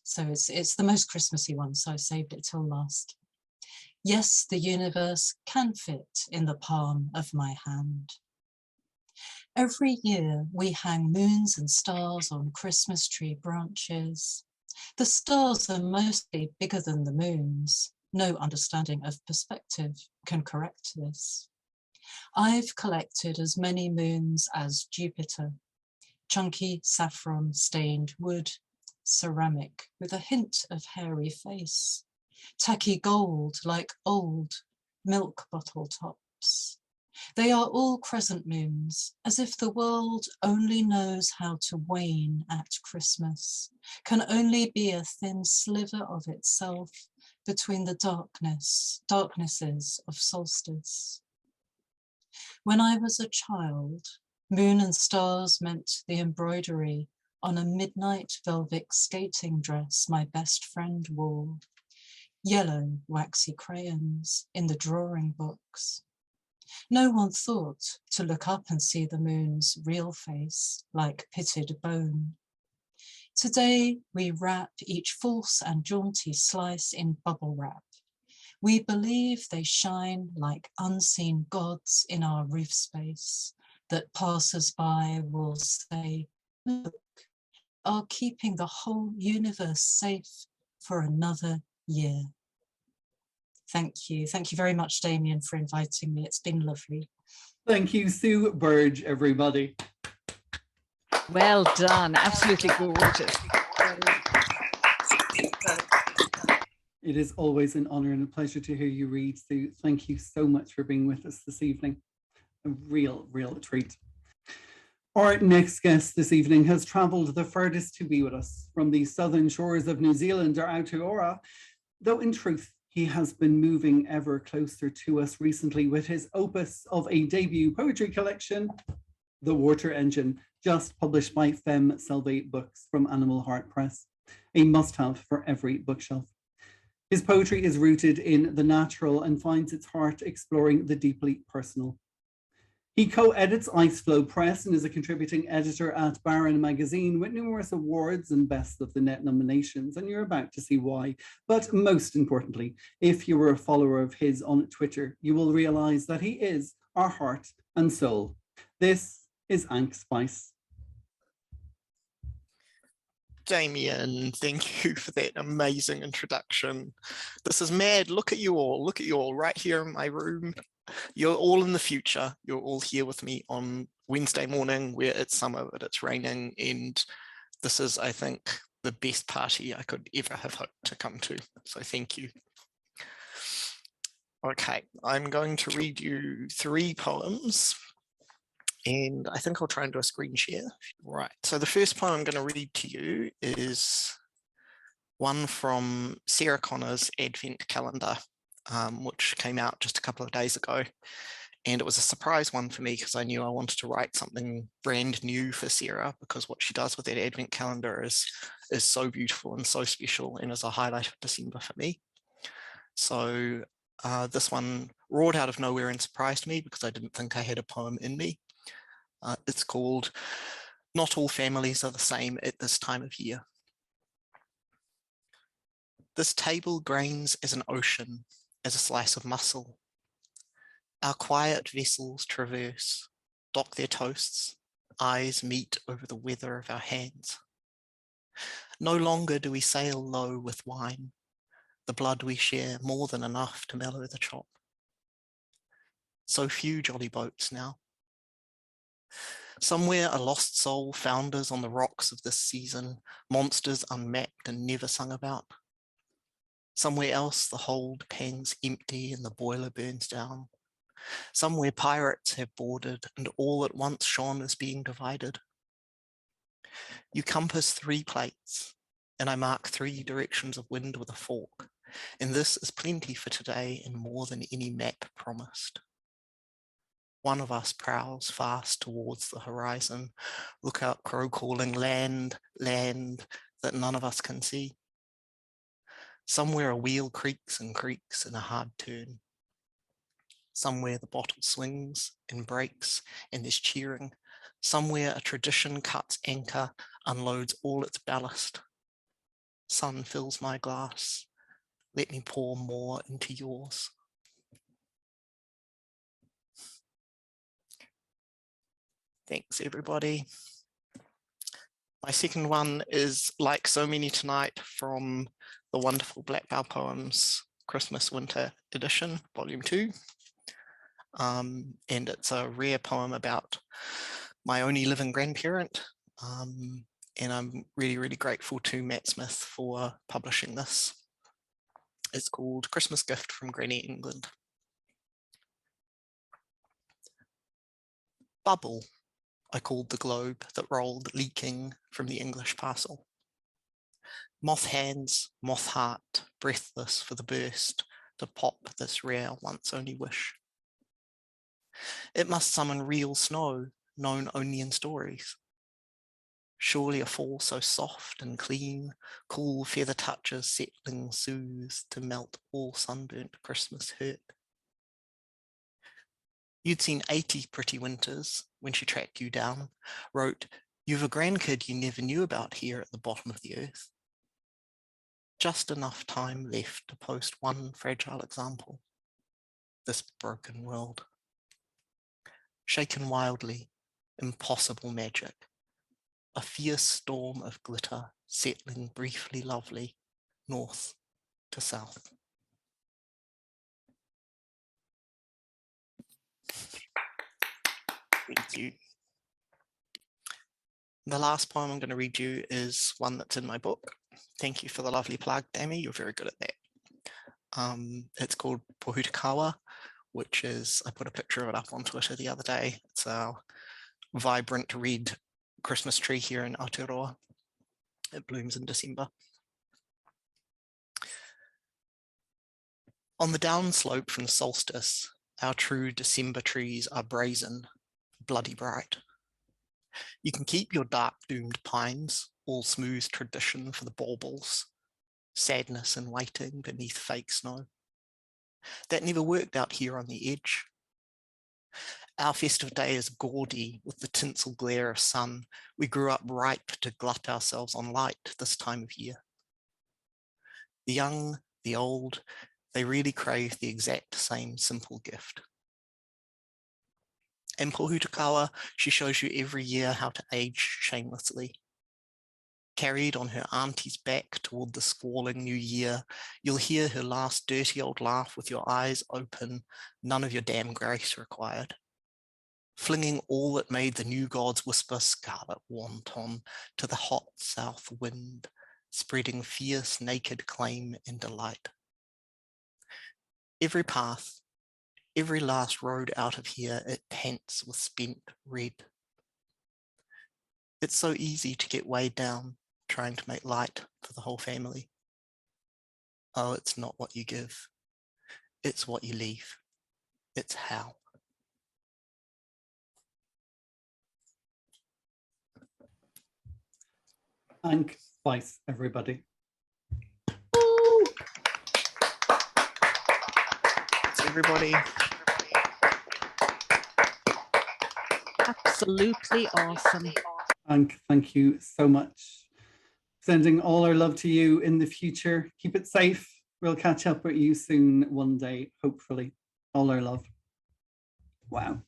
So it's the most Christmassy one, so I saved it till last. Yes, the universe can fit in the palm of my hand. Every year we hang moons and stars on Christmas tree branches. The stars are mostly bigger than the moons. No understanding of perspective can correct this. I've collected as many moons as Jupiter, chunky saffron stained wood, ceramic with a hint of hairy face, tacky gold like old milk bottle tops. They are all crescent moons, as if the world only knows how to wane at Christmas, can only be a thin sliver of itself between the darknesses of solstice. When I was a child, moon and stars meant the embroidery on a midnight velvet skating dress my best friend wore, yellow waxy crayons in the drawing books. No one thought to look up and see the moon's real face like pitted bone. Today we wrap each false and jaunty slice in bubble wrap, We believe they shine like unseen gods in our roof space, that passers-by will say, look, are keeping the whole universe safe for another year. Thank you. Thank you very much, Damien, for inviting me. It's been lovely. Thank you, Sue Burge, everybody. Well done. Absolutely gorgeous. It is always an honor and a pleasure to hear you read, Sue. Thank you so much for being with us this evening. A real treat. Our next guest this evening has travelled the furthest to be with us, from the southern shores of New Zealand or Aotearoa, though in truth, he has been moving ever closer to us recently with his opus of a debut poetry collection, The Water Engine, just published by Femme Salve Books from Animal Heart Press, a must-have for every bookshelf. His poetry is rooted in the natural and finds its heart exploring the deeply personal. He co-edits Iceflow Press and is a contributing editor at Barron magazine with numerous awards and Best of the Net nominations, and you're about to see why. But most importantly, if you were a follower of his on Twitter, you will realize that he is our heart and soul. This is Ankh Spice. Damien, thank you for that amazing introduction. This is mad. Look at you all right here in my room. You're all in the future. You're all here with me on Wednesday morning where it's summer but it's raining, and this is, I think, the best party I could ever have hoped to come to. So thank you. Okay, I'm going to read you 3 poems, and I think I'll try and do a screen share. Right, so the first poem I'm going to read to you is one from Sarah Connor's Advent Calendar, which came out just a couple of days ago. And it was a surprise one for me because I knew I wanted to write something brand new for Sarah, because what she does with that Advent calendar is so beautiful and so special and is a highlight of December for me. So this one roared out of nowhere and surprised me because I didn't think I had a poem in me. It's called Not All Families Are the Same at This Time of Year. This table grains as an ocean, as a slice of muscle. Our quiet vessels traverse, dock their toasts, eyes meet over the weather of our hands. No longer do we sail low with wine, the blood we share more than enough to mellow the chop. So few jolly boats now. Somewhere a lost soul founders on the rocks of this season, monsters unmapped and never sung about. Somewhere else the hold pangs empty and the boiler burns down. Somewhere pirates have boarded and all at once shone as being divided. You compass 3 plates and I mark 3 directions of wind with a fork, and this is plenty for today and more than any map promised. One of us prowls fast towards the horizon, look out crow calling land, land that none of us can see. Somewhere a wheel creaks and creaks in a hard turn. Somewhere the bottle swings and breaks and there's cheering. Somewhere a tradition cuts anchor, unloads all its ballast. Sun fills my glass. Let me pour more into yours. Thanks, everybody. My second one is, like so many tonight, from the wonderful Black Bough Poems Christmas Winter Edition, Volume 2. And it's a rare poem about my only living grandparent. And I'm really grateful to Matt Smith for publishing this. It's called Christmas Gift from Granny England. Bubble, I called the globe that rolled leaking from the English parcel. Moth hands, moth heart, breathless for the burst to pop this rare once only wish. It must summon real snow, known only in stories. Surely a fall so soft and clean, cool feather touches settling soothe to melt all sunburnt Christmas hurt. You'd seen 80 pretty winters when she tracked you down, wrote, "You've a grandkid you never knew about here at the bottom of the earth." Just enough time left to post one fragile example. This broken world. Shaken wildly, impossible magic. A fierce storm of glitter settling briefly lovely, north to south. Thank you. The last poem I'm going to read you is one that's in my book. Thank you for the lovely plug, Damien. You're very good at that. It's called Pohutakawa, which is, I put a picture of it up on Twitter the other day. It's our vibrant red Christmas tree here in Aotearoa. It blooms in December. On the downslope from solstice, our true December trees are brazen, bloody bright. You can keep your dark doomed pines, all smooth tradition for the baubles, sadness and waiting beneath fake snow. That never worked out here on the edge. Our festive day is gaudy with the tinsel glare of sun. We grew up ripe to glut ourselves on light this time of year. The young, the old, they really crave the exact same simple gift. In Pohutakawa, she shows you every year how to age shamelessly. Carried on her auntie's back toward the squalling new year, you'll hear her last dirty old laugh with your eyes open, none of your damn grace required. Flinging all that made the new gods whisper scarlet wanton to the hot south wind, spreading fierce naked claim and delight. Every path, every last road out of here, it pants with spent red. It's so easy to get weighed down, trying to make light for the whole family. Oh, it's not what you give. It's what you leave. It's how. Ankh twice, everybody. Thanks, everybody. Absolutely awesome. Ankh, thank you so much. Sending all our love to you in the future. Keep it safe. We'll catch up with you soon one day, hopefully. All our love. Wow.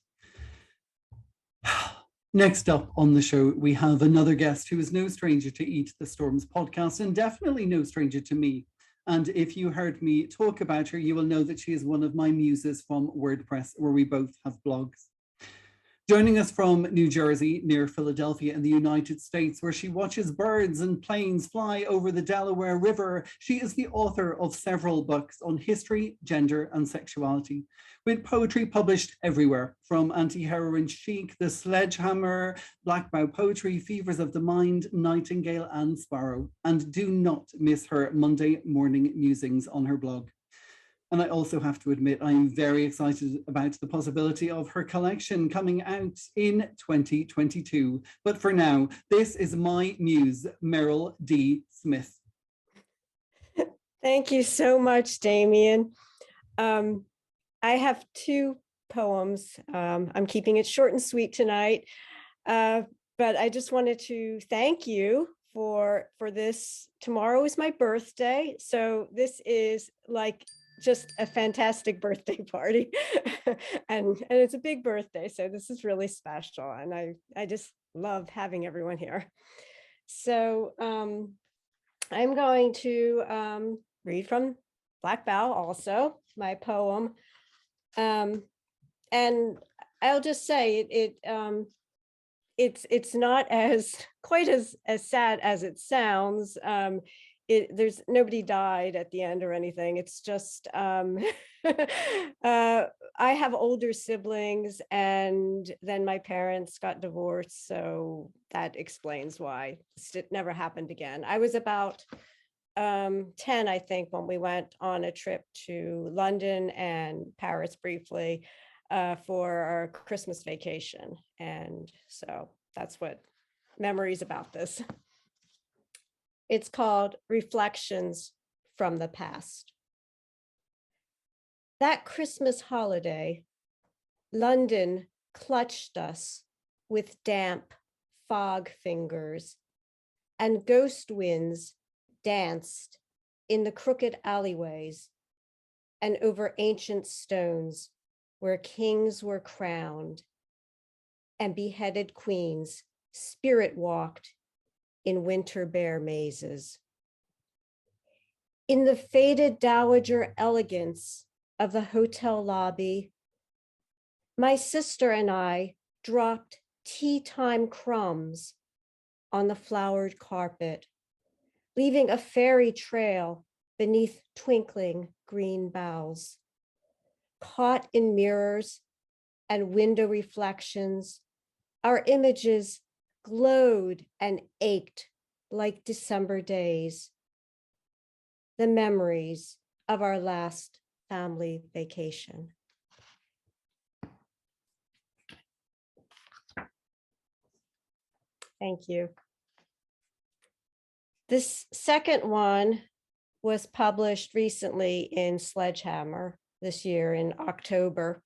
Next up on the show, we have another guest who is no stranger to Eat the Storms podcast and definitely no stranger to me. And if you heard me talk about her, you will know that she is one of my muses from WordPress, where we both have blogs. Joining us from New Jersey, near Philadelphia in the United States, where she watches birds and planes fly over the Delaware River, she is the author of several books on history, gender, and sexuality, with poetry published everywhere, from Anti-Heroin Chic, The Sledgehammer, Blackbow Poetry, Fevers of the Mind, Nightingale, and Sparrow. And do not miss her Monday morning musings on her blog. And I also have to admit, I am very excited about the possibility of her collection coming out in 2022. But for now, this is my muse, Merril D. Smith. Thank you so much, Damien. I have two poems. I'm keeping it short and sweet tonight, but I just wanted to thank you for this. Tomorrow is my birthday, so this is like just a fantastic birthday party and it's a big birthday, so this is really special, and I just love having everyone here. So I'm going to read from Black Bough, also my poem, and I'll just say it's not quite as sad as it sounds. There's nobody died at the end or anything. It's just I have older siblings, and then my parents got divorced, so that explains why it never happened again. I was about 10, I think, when we went on a trip to London and Paris briefly for our Christmas vacation, and so that's what memories about this. It's called Reflections from the Past. That Christmas holiday, London clutched us with damp fog fingers, and ghost winds danced in the crooked alleyways and over ancient stones where kings were crowned and beheaded queens spirit walked in winter bear mazes. In the faded dowager elegance of the hotel lobby, my sister and I dropped tea time crumbs on the flowered carpet, leaving a fairy trail beneath twinkling green boughs. Caught in mirrors and window reflections, our images glowed and ached like December days, the memories of our last family vacation. Thank you. This second one was published recently in Sledgehammer this year in October.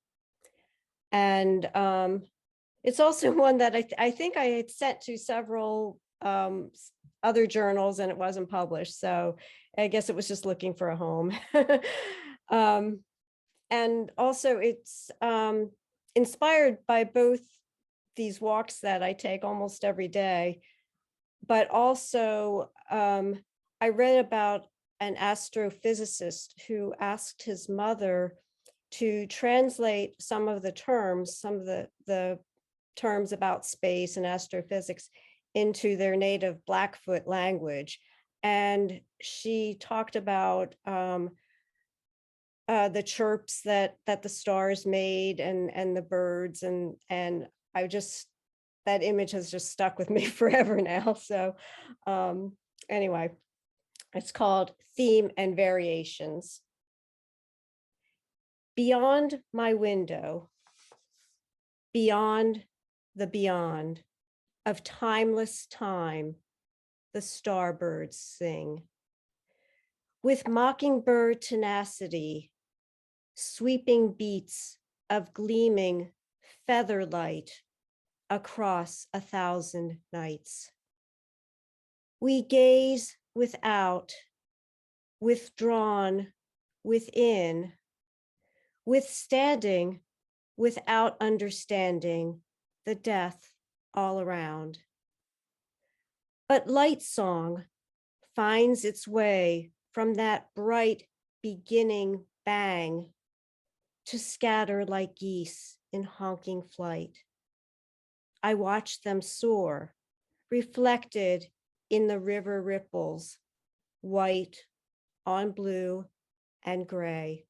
And it's also one that I think I had sent to several other journals and it wasn't published. So I guess it was just looking for a home. And also it's inspired by both these walks that I take almost every day, but also I read about an astrophysicist who asked his mother to translate some of the terms, the terms about space and astrophysics into their native Blackfoot language. And she talked about the chirps that the stars made and the birds, and I just, that image has just stuck with me forever now. So anyway, it's called Theme and Variations. Beyond my window, beyond the beyond of timeless time, the starbirds sing. With mockingbird tenacity, sweeping beats of gleaming feather light across 1,000 nights. We gaze without, withdrawn within, withstanding without understanding the death all around. But light song finds its way from that bright beginning bang to scatter like geese in honking flight. I watch them soar, reflected in the river ripples, white on blue and gray.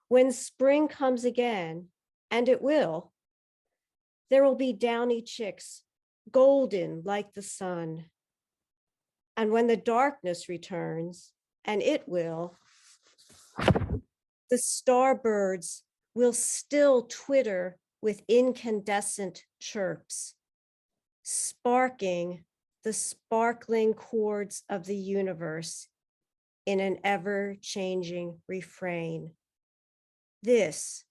When spring comes again, and it will, there will be downy chicks, golden like the sun. And when the darkness returns, and it will, the starbirds will still twitter with incandescent chirps, sparking the sparkling chords of the universe in an ever-changing refrain. This,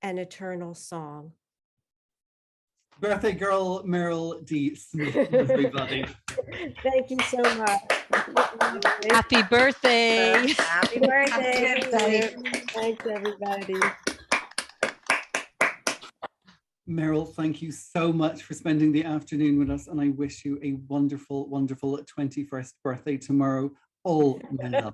an eternal song. Birthday girl Merril D. Smith, everybody. Thank you so much. Happy birthday. Happy birthday. Thanks, everybody. Merril, thank you so much for spending the afternoon with us, and I wish you a wonderful, wonderful 21st birthday tomorrow. All my love.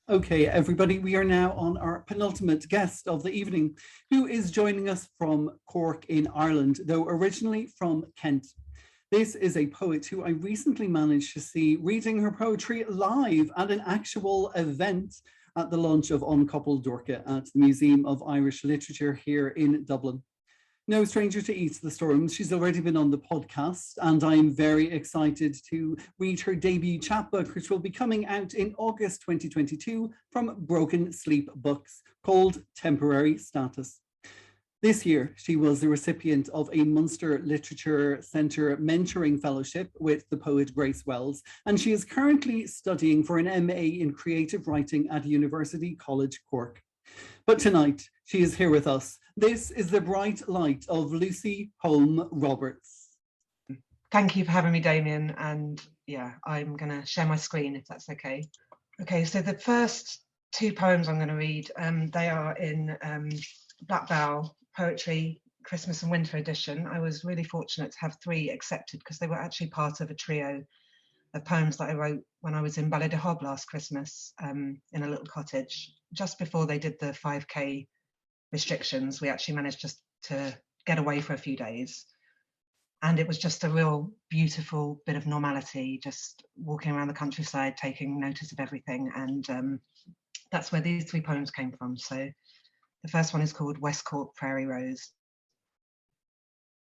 Okay, everybody, we are now on our penultimate guest of the evening, who is joining us from Cork in Ireland, though originally from Kent. This is a poet who I recently managed to see reading her poetry live at an actual event at the launch of Uncoupled Dorka at the Museum of Irish Literature here in Dublin. No stranger to Eat the Storms, she's already been on the podcast, and I'm very excited to read her debut chapbook, which will be coming out in August 2022 from Broken Sleep Books, called Temporary Status. This year, she was the recipient of a Munster Literature Centre Mentoring Fellowship with the poet Grace Wells, and she is currently studying for an MA in Creative Writing at University College Cork. But tonight, she is here with us. This is the bright light of Lucy Holme Roberts. Thank you for having me, Damien. And yeah, I'm going to share my screen if that's okay. Okay, so the first two poems I'm going to read, they are in Black Bough Poetry Christmas and Winter edition. I was really fortunate to have 3 accepted because they were actually part of a trio of poems that I wrote when I was in Ballydehob last Christmas in a little cottage. Just before they did the 5K restrictions, we actually managed just to get away for a few days. And it was just a real beautiful bit of normality, just walking around the countryside, taking notice of everything. And that's where these 3 poems came from. So the first one is called West Cork Prairie Rose.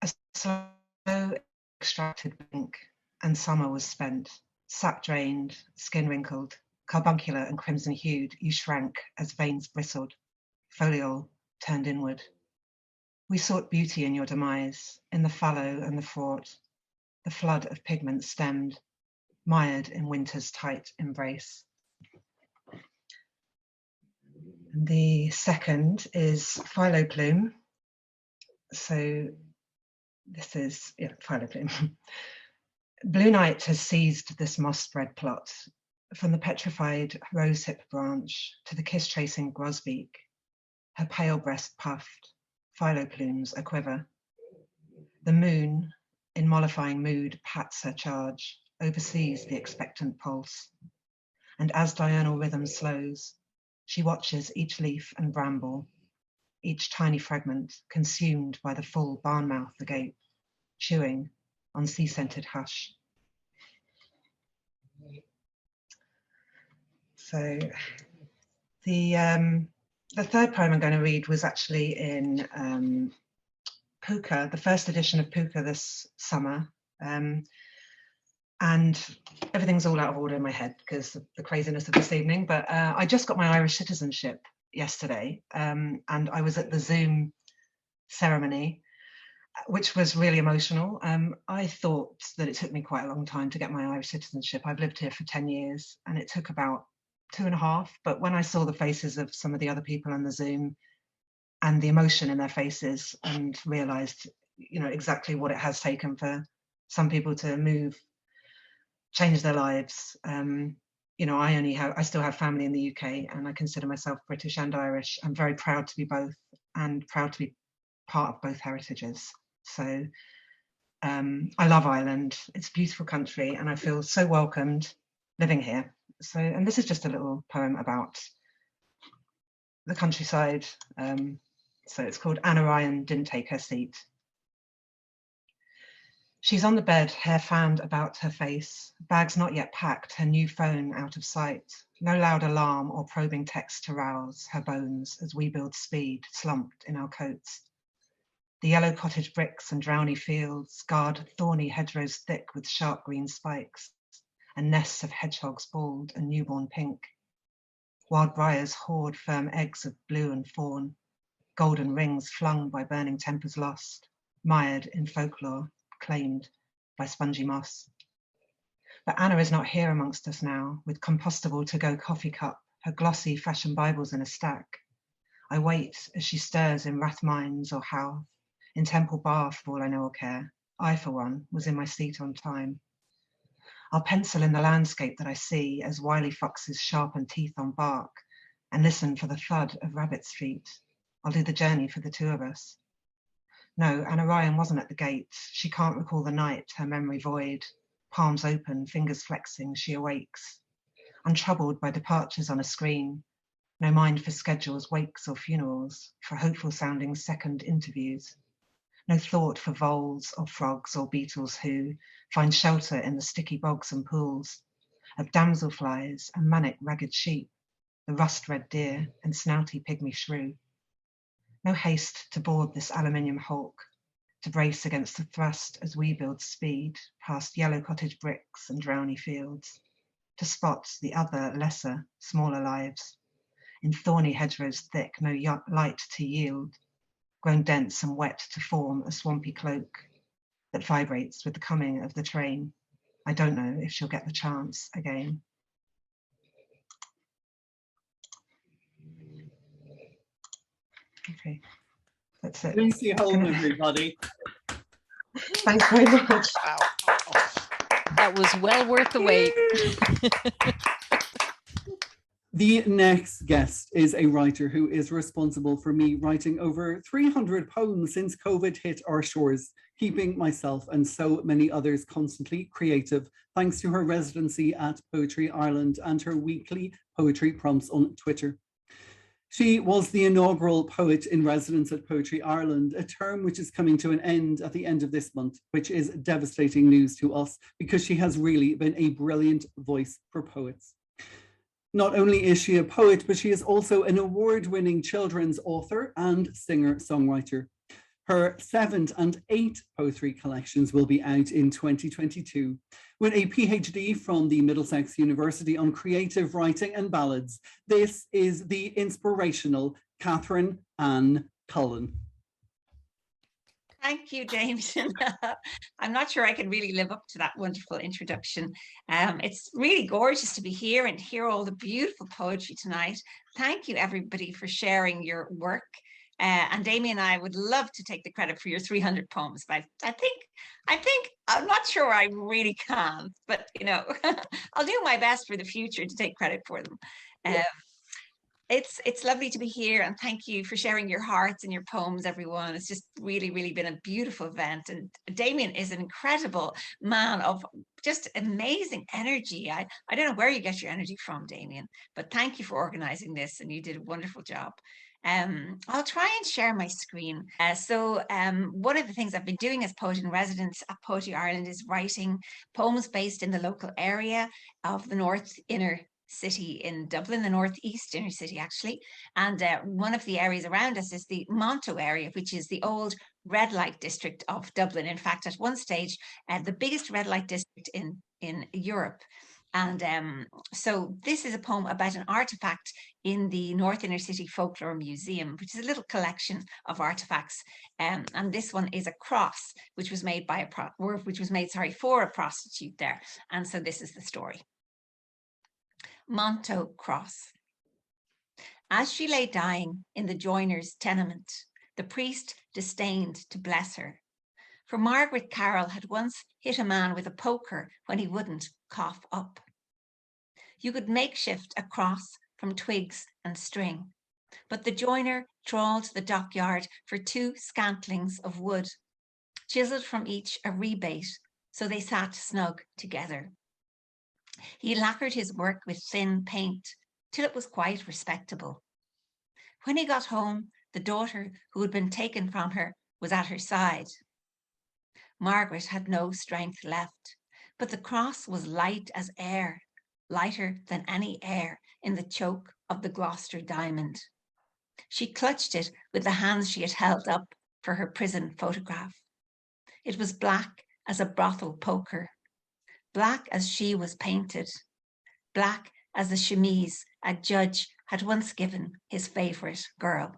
A slow extracted blink, and summer was spent, sap drained, skin wrinkled, carbuncular and crimson hued, you shrank as veins bristled, foliole turned inward. We sought beauty in your demise, in the fallow and the fraught, the flood of pigment stemmed, mired in winter's tight embrace. The second is Philoplume. So this is, yeah, Philoplume. Blue night has seized this moss-spread plot, from the petrified rosehip branch to the kiss-tracing grosbeak, her pale breast puffed, philoplumes aquiver. The moon, in mollifying mood, pats her charge, oversees the expectant pulse. And as diurnal rhythm slows, she watches each leaf and bramble, each tiny fragment consumed by the full barn mouth agape, chewing on sea-scented hush. So the third poem I'm going to read was actually in Puka, the first edition of Puka this summer. And everything's all out of order in my head because of the craziness of this evening, but I just got my Irish citizenship yesterday, and I was at the Zoom ceremony, which was really emotional. I thought that it took me quite a long time to get my Irish citizenship. I've lived here for 10 years and it took about 2.5, but when I saw the faces of some of the other people on the Zoom and the emotion in their faces and realized, you know, exactly what it has taken for some people to move, change their lives. You know, I still have family in the UK and I consider myself British and Irish. I'm very proud to be both and proud to be part of both heritages. So I love Ireland. It's a beautiful country and I feel so welcomed living here. So, and this is just a little poem about the countryside. So it's called Anna Ryan Didn't Take Her Seat. She's on the bed, hair fanned about her face, bags not yet packed, her new phone out of sight, no loud alarm or probing text to rouse her bones as we build speed, slumped in our coats. The yellow cottage bricks and drowny fields guard thorny hedgerows thick with sharp green spikes, and nests of hedgehogs bald and newborn pink. Wild briars hoard firm eggs of blue and fawn, golden rings flung by burning tempers lost, mired in folklore, claimed by spongy moss. But Anna is not here amongst us now, with compostable to-go coffee cup, her glossy fashion Bibles in a stack. I wait as she stirs in Rathmines or Howth, in Temple Bar for all I know or care. I, for one, was in my seat on time. I'll pencil in the landscape that I see as wily foxes sharpen teeth on bark and listen for the thud of rabbits' feet. I'll do the journey for the two of us. No, Anna Ryan wasn't at the gate. She can't recall the night, her memory void. Palms open, fingers flexing, she awakes. Untroubled by departures on a screen. No mind for schedules, wakes or funerals, for hopeful sounding second interviews. No thought for voles or frogs or beetles who find shelter in the sticky bogs and pools, of damselflies and manic ragged sheep, the rust-red deer and snouty pygmy shrew. No haste to board this aluminium hulk, to brace against the thrust as we build speed past yellow cottage bricks and drowny fields, to spot the other, lesser, smaller lives, in thorny hedgerows thick, no light to yield, grown dense and wet to form a swampy cloak that vibrates with the coming of the train. I don't know if she'll get the chance again. Okay, that's it. Lucy Holme, everybody. Thanks very much. Wow. That was well worth the wait. The next guest is a writer who is responsible for me writing over 300 poems since COVID hit our shores, keeping myself and so many others constantly creative, thanks to her residency at Poetry Ireland and her weekly poetry prompts on Twitter. She was the inaugural poet in residence at Poetry Ireland, a term which is coming to an end at the end of this month, which is devastating news to us because she has really been a brilliant voice for poets. Not only is she a poet, but she is also an award-winning children's author and singer-songwriter. Her 7th and 8th poetry collections will be out in 2022. With a PhD from the Middlesex University on creative writing and ballads, this is the inspirational Catherine Ann Cullen. Thank you, Damien. I'm not sure I can really live up to that wonderful introduction. It's really gorgeous to be here and hear all the beautiful poetry tonight. Thank you, everybody, for sharing your work. And Damien and I would love to take the credit for your 300 poems, but I think I'm not sure I really can, but you know, I'll do my best for the future to take credit for them. It's lovely to be here, and thank you for sharing your hearts and your poems, everyone. It's just really, really been a beautiful event, and Damien is an incredible man of just amazing energy. I don't know where you get your energy from, Damien, but thank you for organizing this, and you did a wonderful job. I'll try and share my screen. One of the things I've been doing as poet in residence at Poetry Ireland is writing poems based in the local area of the North Inner City in Dublin, the northeast inner city actually, and one of the areas around us is the Monto area, which is the old red light district of Dublin. In fact, at one stage, the biggest red light district in Europe. And so this is a poem about an artifact in the North Inner City Folklore Museum, which is a little collection of artifacts. And this one is a cross, which was made by for a prostitute there. And so this is the story. Monto Cross. As she lay dying in the joiner's tenement, the priest disdained to bless her. For Margaret Carroll had once hit a man with a poker when he wouldn't cough up. You could makeshift a cross from twigs and string, but the joiner trawled the dockyard for 2 scantlings of wood, chiseled from each a rebate, so they sat snug together. He lacquered his work with thin paint till it was quite respectable. When he got home, the daughter who had been taken from her was at her side. Margaret had no strength left, but the cross was light as air, lighter than any air in the choke of the Gloucester diamond. She clutched it with the hands she had held up for her prison photograph. It was black as a brothel poker, black as she was painted, black as the chemise a judge had once given his favourite girl.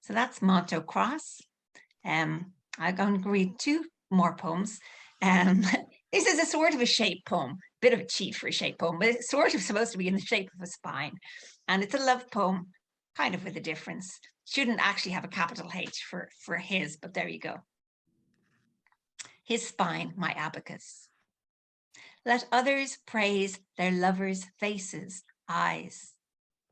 So that's Monto Cross. I'm going to read 2 more poems. This is a sort of a shape poem, bit of a cheat for a shape poem, but it's sort of supposed to be in the shape of a spine. And it's a love poem, kind of with a difference. Shouldn't actually have a capital H for his, but there you go. His spine, my abacus. Let others praise their lovers' faces, eyes.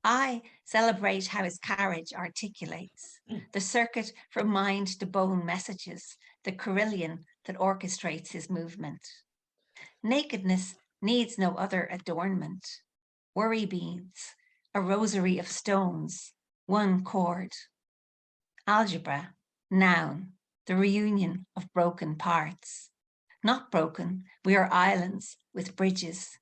I celebrate how his carriage articulates, the circuit from mind to bone messages, the carillon that orchestrates his movement. Nakedness needs no other adornment. Worry beads, a rosary of stones, 1 chord. Algebra, noun, the reunion of broken parts. Not broken, we are islands with bridges.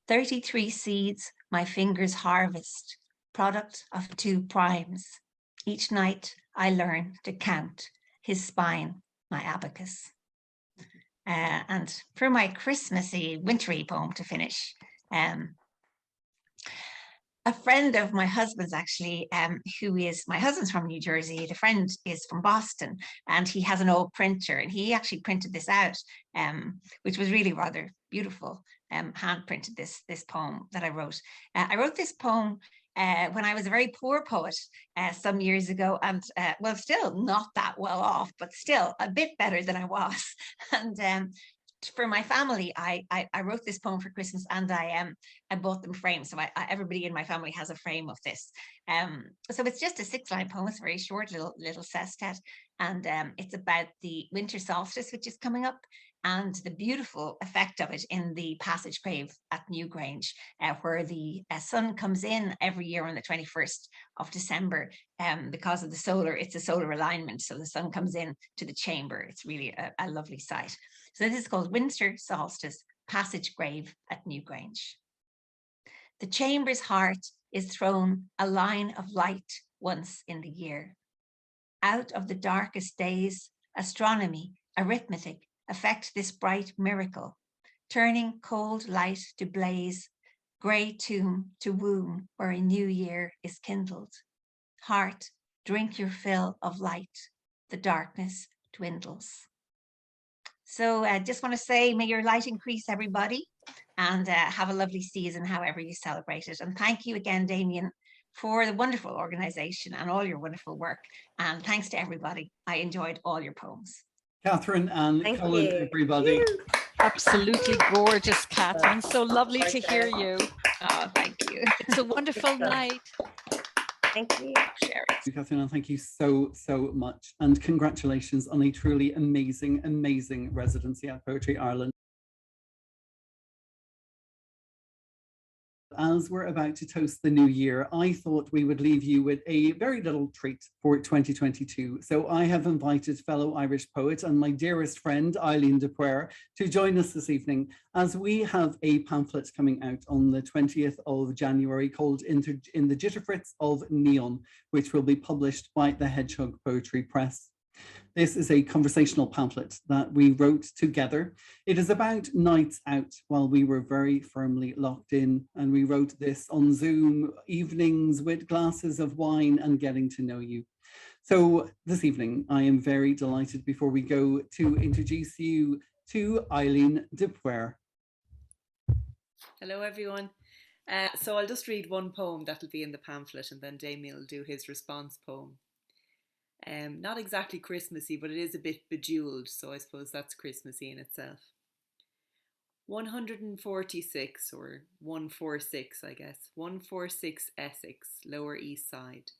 33 seeds my fingers harvest, product of 2 primes. Each night I learn to count, his spine, my abacus. And for my Christmassy, wintry poem to finish, a friend of my husband's actually, my husband's from New Jersey, the friend is from Boston, and he has an old printer, and he actually printed this out, which was really rather beautiful, hand printed this poem that I wrote. I wrote this poem when I was a very poor poet some years ago, and well, still not that well off, but still a bit better than I was. And for my family, I wrote this poem for Christmas, and I bought them frames. So everybody in my family has a frame of this. So it's just a 6-line poem. It's a very short little sestet, and it's about the winter solstice, which is coming up, and the beautiful effect of it in the passage grave at Newgrange, where the sun comes in every year on the 21st of December, because of the it's a solar alignment. So the sun comes in to the chamber. It's really a lovely sight. So this is called Winter Solstice, Passage Grave at Newgrange. The chamber's heart is thrown a line of light once in the year. Out of the darkest days, astronomy, arithmetic, affect this bright miracle, turning cold light to blaze, grey tomb to womb where a new year is kindled. Heart, drink your fill of light, the darkness dwindles. So I just want to say, may your light increase, everybody, and have a lovely season, however you celebrate it. And thank you again, Damien, for the wonderful organisation and all your wonderful work. And thanks to everybody. I enjoyed all your poems. Catherine and Ann Cullen, everybody. Absolutely gorgeous, Catherine. So lovely to hear you. Oh, thank you. It's a wonderful night. Thank you, Sherry. Catherine, and thank you so much. And congratulations on a truly amazing residency at Poetry Ireland. As we're about to toast the new year, I thought we would leave you with a very little treat for 2022. So I have invited fellow Irish poet and my dearest friend, Eilin de Paor, to join us this evening as we have a pamphlet coming out on the 20th of January called In the Jitterfritz of Neon, which will be published by the Hedgehog Poetry Press. This is a conversational pamphlet that we wrote together. It is about nights out while we were very firmly locked in, and we wrote this on Zoom evenings with glasses of wine and getting to know you. So this evening, I am very delighted, before we go, to introduce you to Eilin de Paor. Hello, everyone. So I'll just read one poem that'll be in the pamphlet, and then Damien will do his response poem. Not exactly Christmassy, but it is a bit bejeweled, so I suppose that's Christmassy in itself. 146, or 146, I guess. 146 Essex, Lower East Side.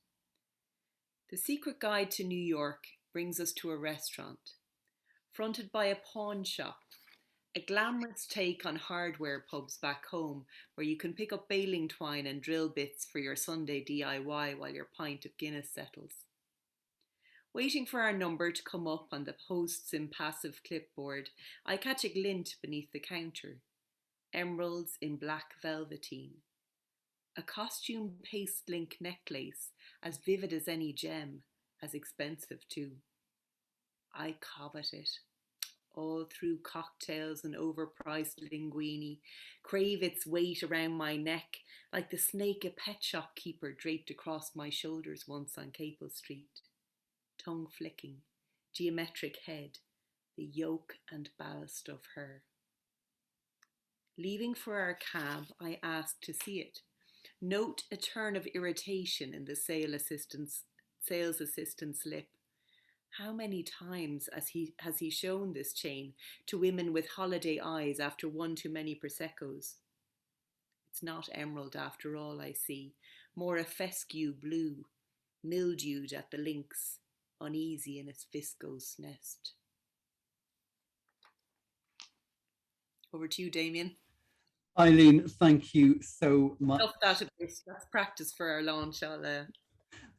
The secret guide to New York brings us to a restaurant, fronted by a pawn shop, a glamorous take on hardware pubs back home, where you can pick up baling twine and drill bits for your Sunday DIY while your pint of Guinness settles. Waiting for our number to come up on the host's impassive clipboard, I catch a glint beneath the counter. Emeralds in black velveteen. A costume paste link necklace, as vivid as any gem, as expensive too. I covet it. All through cocktails and overpriced linguine, crave its weight around my neck, like the snake a pet shop keeper draped across my shoulders once on Capel Street. Tongue flicking, geometric head, the yoke and ballast of her. Leaving for our cab, I ask to see it. Note a turn of irritation in the sales assistant's lip. How many times has he shown this chain to women with holiday eyes after one too many Prosecco's? It's not emerald after all, I see, more a fescue blue, mildewed at the links, uneasy in its viscose nest. Over to you, Damien. Eilin, thank you so much. That's practice for our launch. That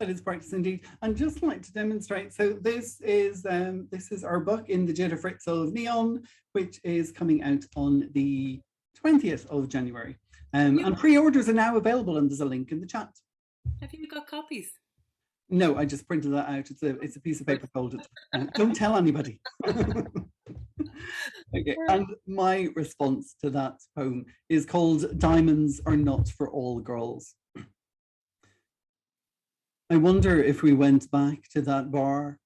is practice indeed. And just like to demonstrate, so this is our book, In the Jitterfritz of Neon, which is coming out on the 20th of January. And pre-orders are now available, and there's a link in the chat. Have you got copies? No, I just printed that out. It's a piece of paper folded. Don't tell anybody. Okay, and my response to that poem is called Diamonds Are Not for All Girls. I wonder if we went back to that bar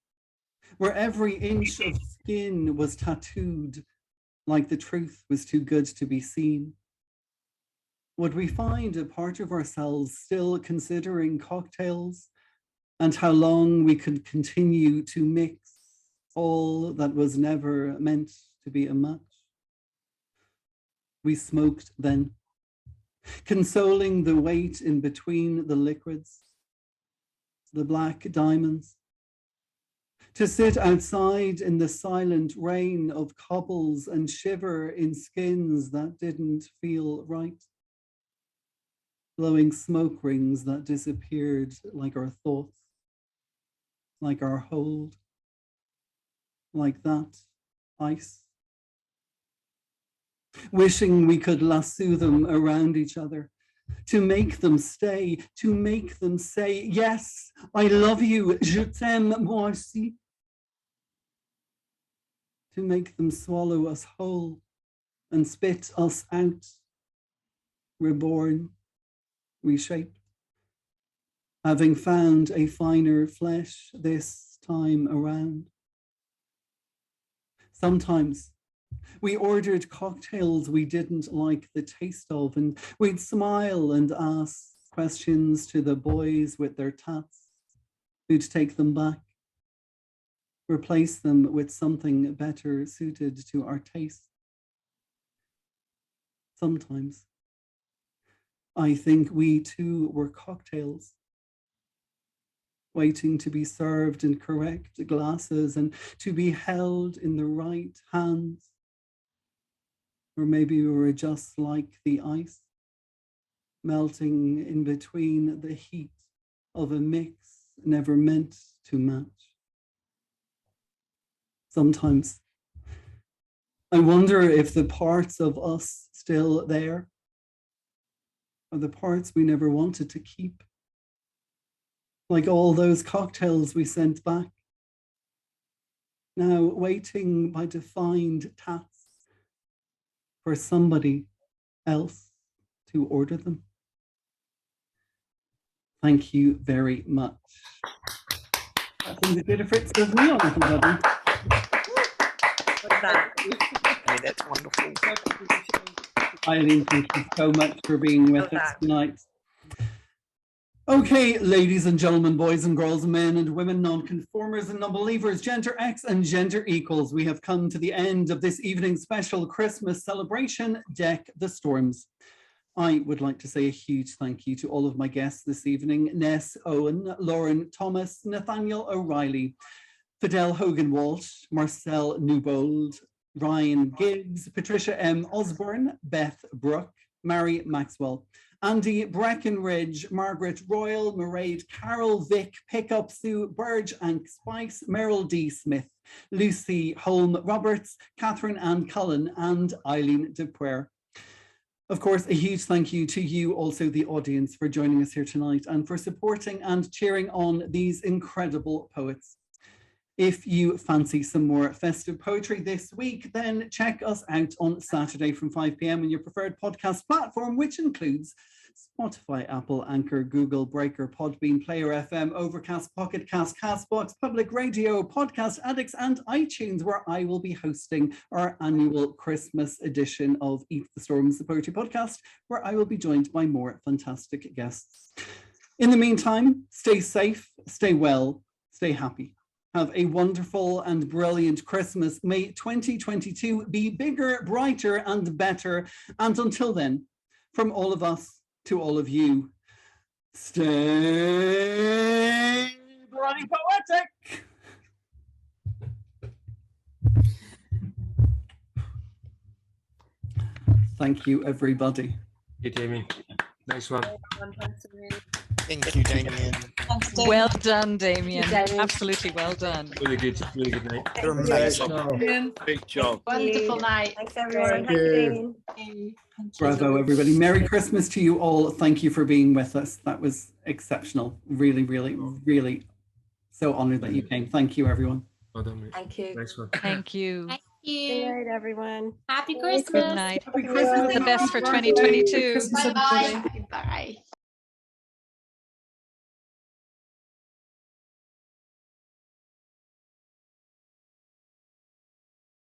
where every inch of skin was tattooed like the truth was too good to be seen. Would we find a part of ourselves still considering cocktails and how long we could continue to mix all that was never meant to be a match? we smoked then, consoling the weight in between the liquids, the black diamonds, to sit outside in the silent rain of cobbles and shiver in skins that didn't feel right, blowing smoke rings that disappeared like our thoughts, like our hold, like that ice. Wishing we could lasso them around each other, to make them stay, to make them say, yes, I love you, je t'aime moi aussi. To make them swallow us whole and spit us out, reborn, reshaped, having found a finer flesh this time around. Sometimes we ordered cocktails we didn't like the taste of, and we'd smile and ask questions to the boys with their tats, who'd take them back, replace them with something better suited to our taste. Sometimes I think we too were cocktails, waiting to be served in correct glasses and to be held in the right hands. Or maybe we were just like the ice, melting in between the heat of a mix never meant to match. Sometimes I wonder if the parts of us still there are the parts we never wanted to keep, like all those cocktails we sent back, now waiting by defined tats for somebody else to order them. Thank you very much. I think the bit of Fritz does me on, everybody. Hey, that's wonderful. Eilin, thank you so much for being with us tonight. Okay, ladies and gentlemen, boys and girls, men and women, non-conformers and non-believers, gender X and gender equals, we have come to the end of this evening's special Christmas celebration, Deck the Storms. I would like to say a huge thank you to all of my guests this evening: Ness, Owen, Lauren, Thomas, Nathanael O'Reilly, Fidel, Hogan, Walsh, Marcelle, Newbold, Ryan, Gibbs, Patricia M. Osborne, Beth, Brooke, Mary, Maxwell, Andy, Breckenridge, Margaret, Royall, Mairead, Carroll, Vic, Pickup, Sue, Burge, Ankh, Spice, Merril D. Smith, Lucy, Holme, Roberts, Catherine Ann Cullen, and Eilin Dupuer. Of course, a huge thank you to you, also the audience, for joining us here tonight and for supporting and cheering on these incredible poets. If you fancy some more festive poetry this week, then check us out on Saturday from 5 p.m. on your preferred podcast platform, which includes Spotify, Apple, Anchor, Google, Breaker, Podbean, Player FM, Overcast, Pocket Cast, Castbox, Public Radio, Podcast Addicts, and iTunes, where I will be hosting our annual Christmas edition of Eat the Storms, the Poetry Podcast, where I will be joined by more fantastic guests. In the meantime, stay safe, stay well, stay happy. Have a wonderful and brilliant Christmas. May 2022 be bigger, brighter, and better. And until then, from all of us to all of you, stay bloody poetic. Thank you, everybody. Hey, Damien. Nice one. Thank you, Damien. Well done, Damien. Absolutely well done. Really good night. You're amazing. Big job. Wonderful night. Thanks, everyone. Thank you. Bravo, everybody. Merry Christmas to you all. Thank you for being with us. That was exceptional. Really, really, really so honored that you came. Thank you, everyone. Well done, mate. Thank you. Nice one. Thank you. Thank you. Good night, everyone. Happy Christmas. Good night. Happy Christmas. All the best for 2022. Bye-bye.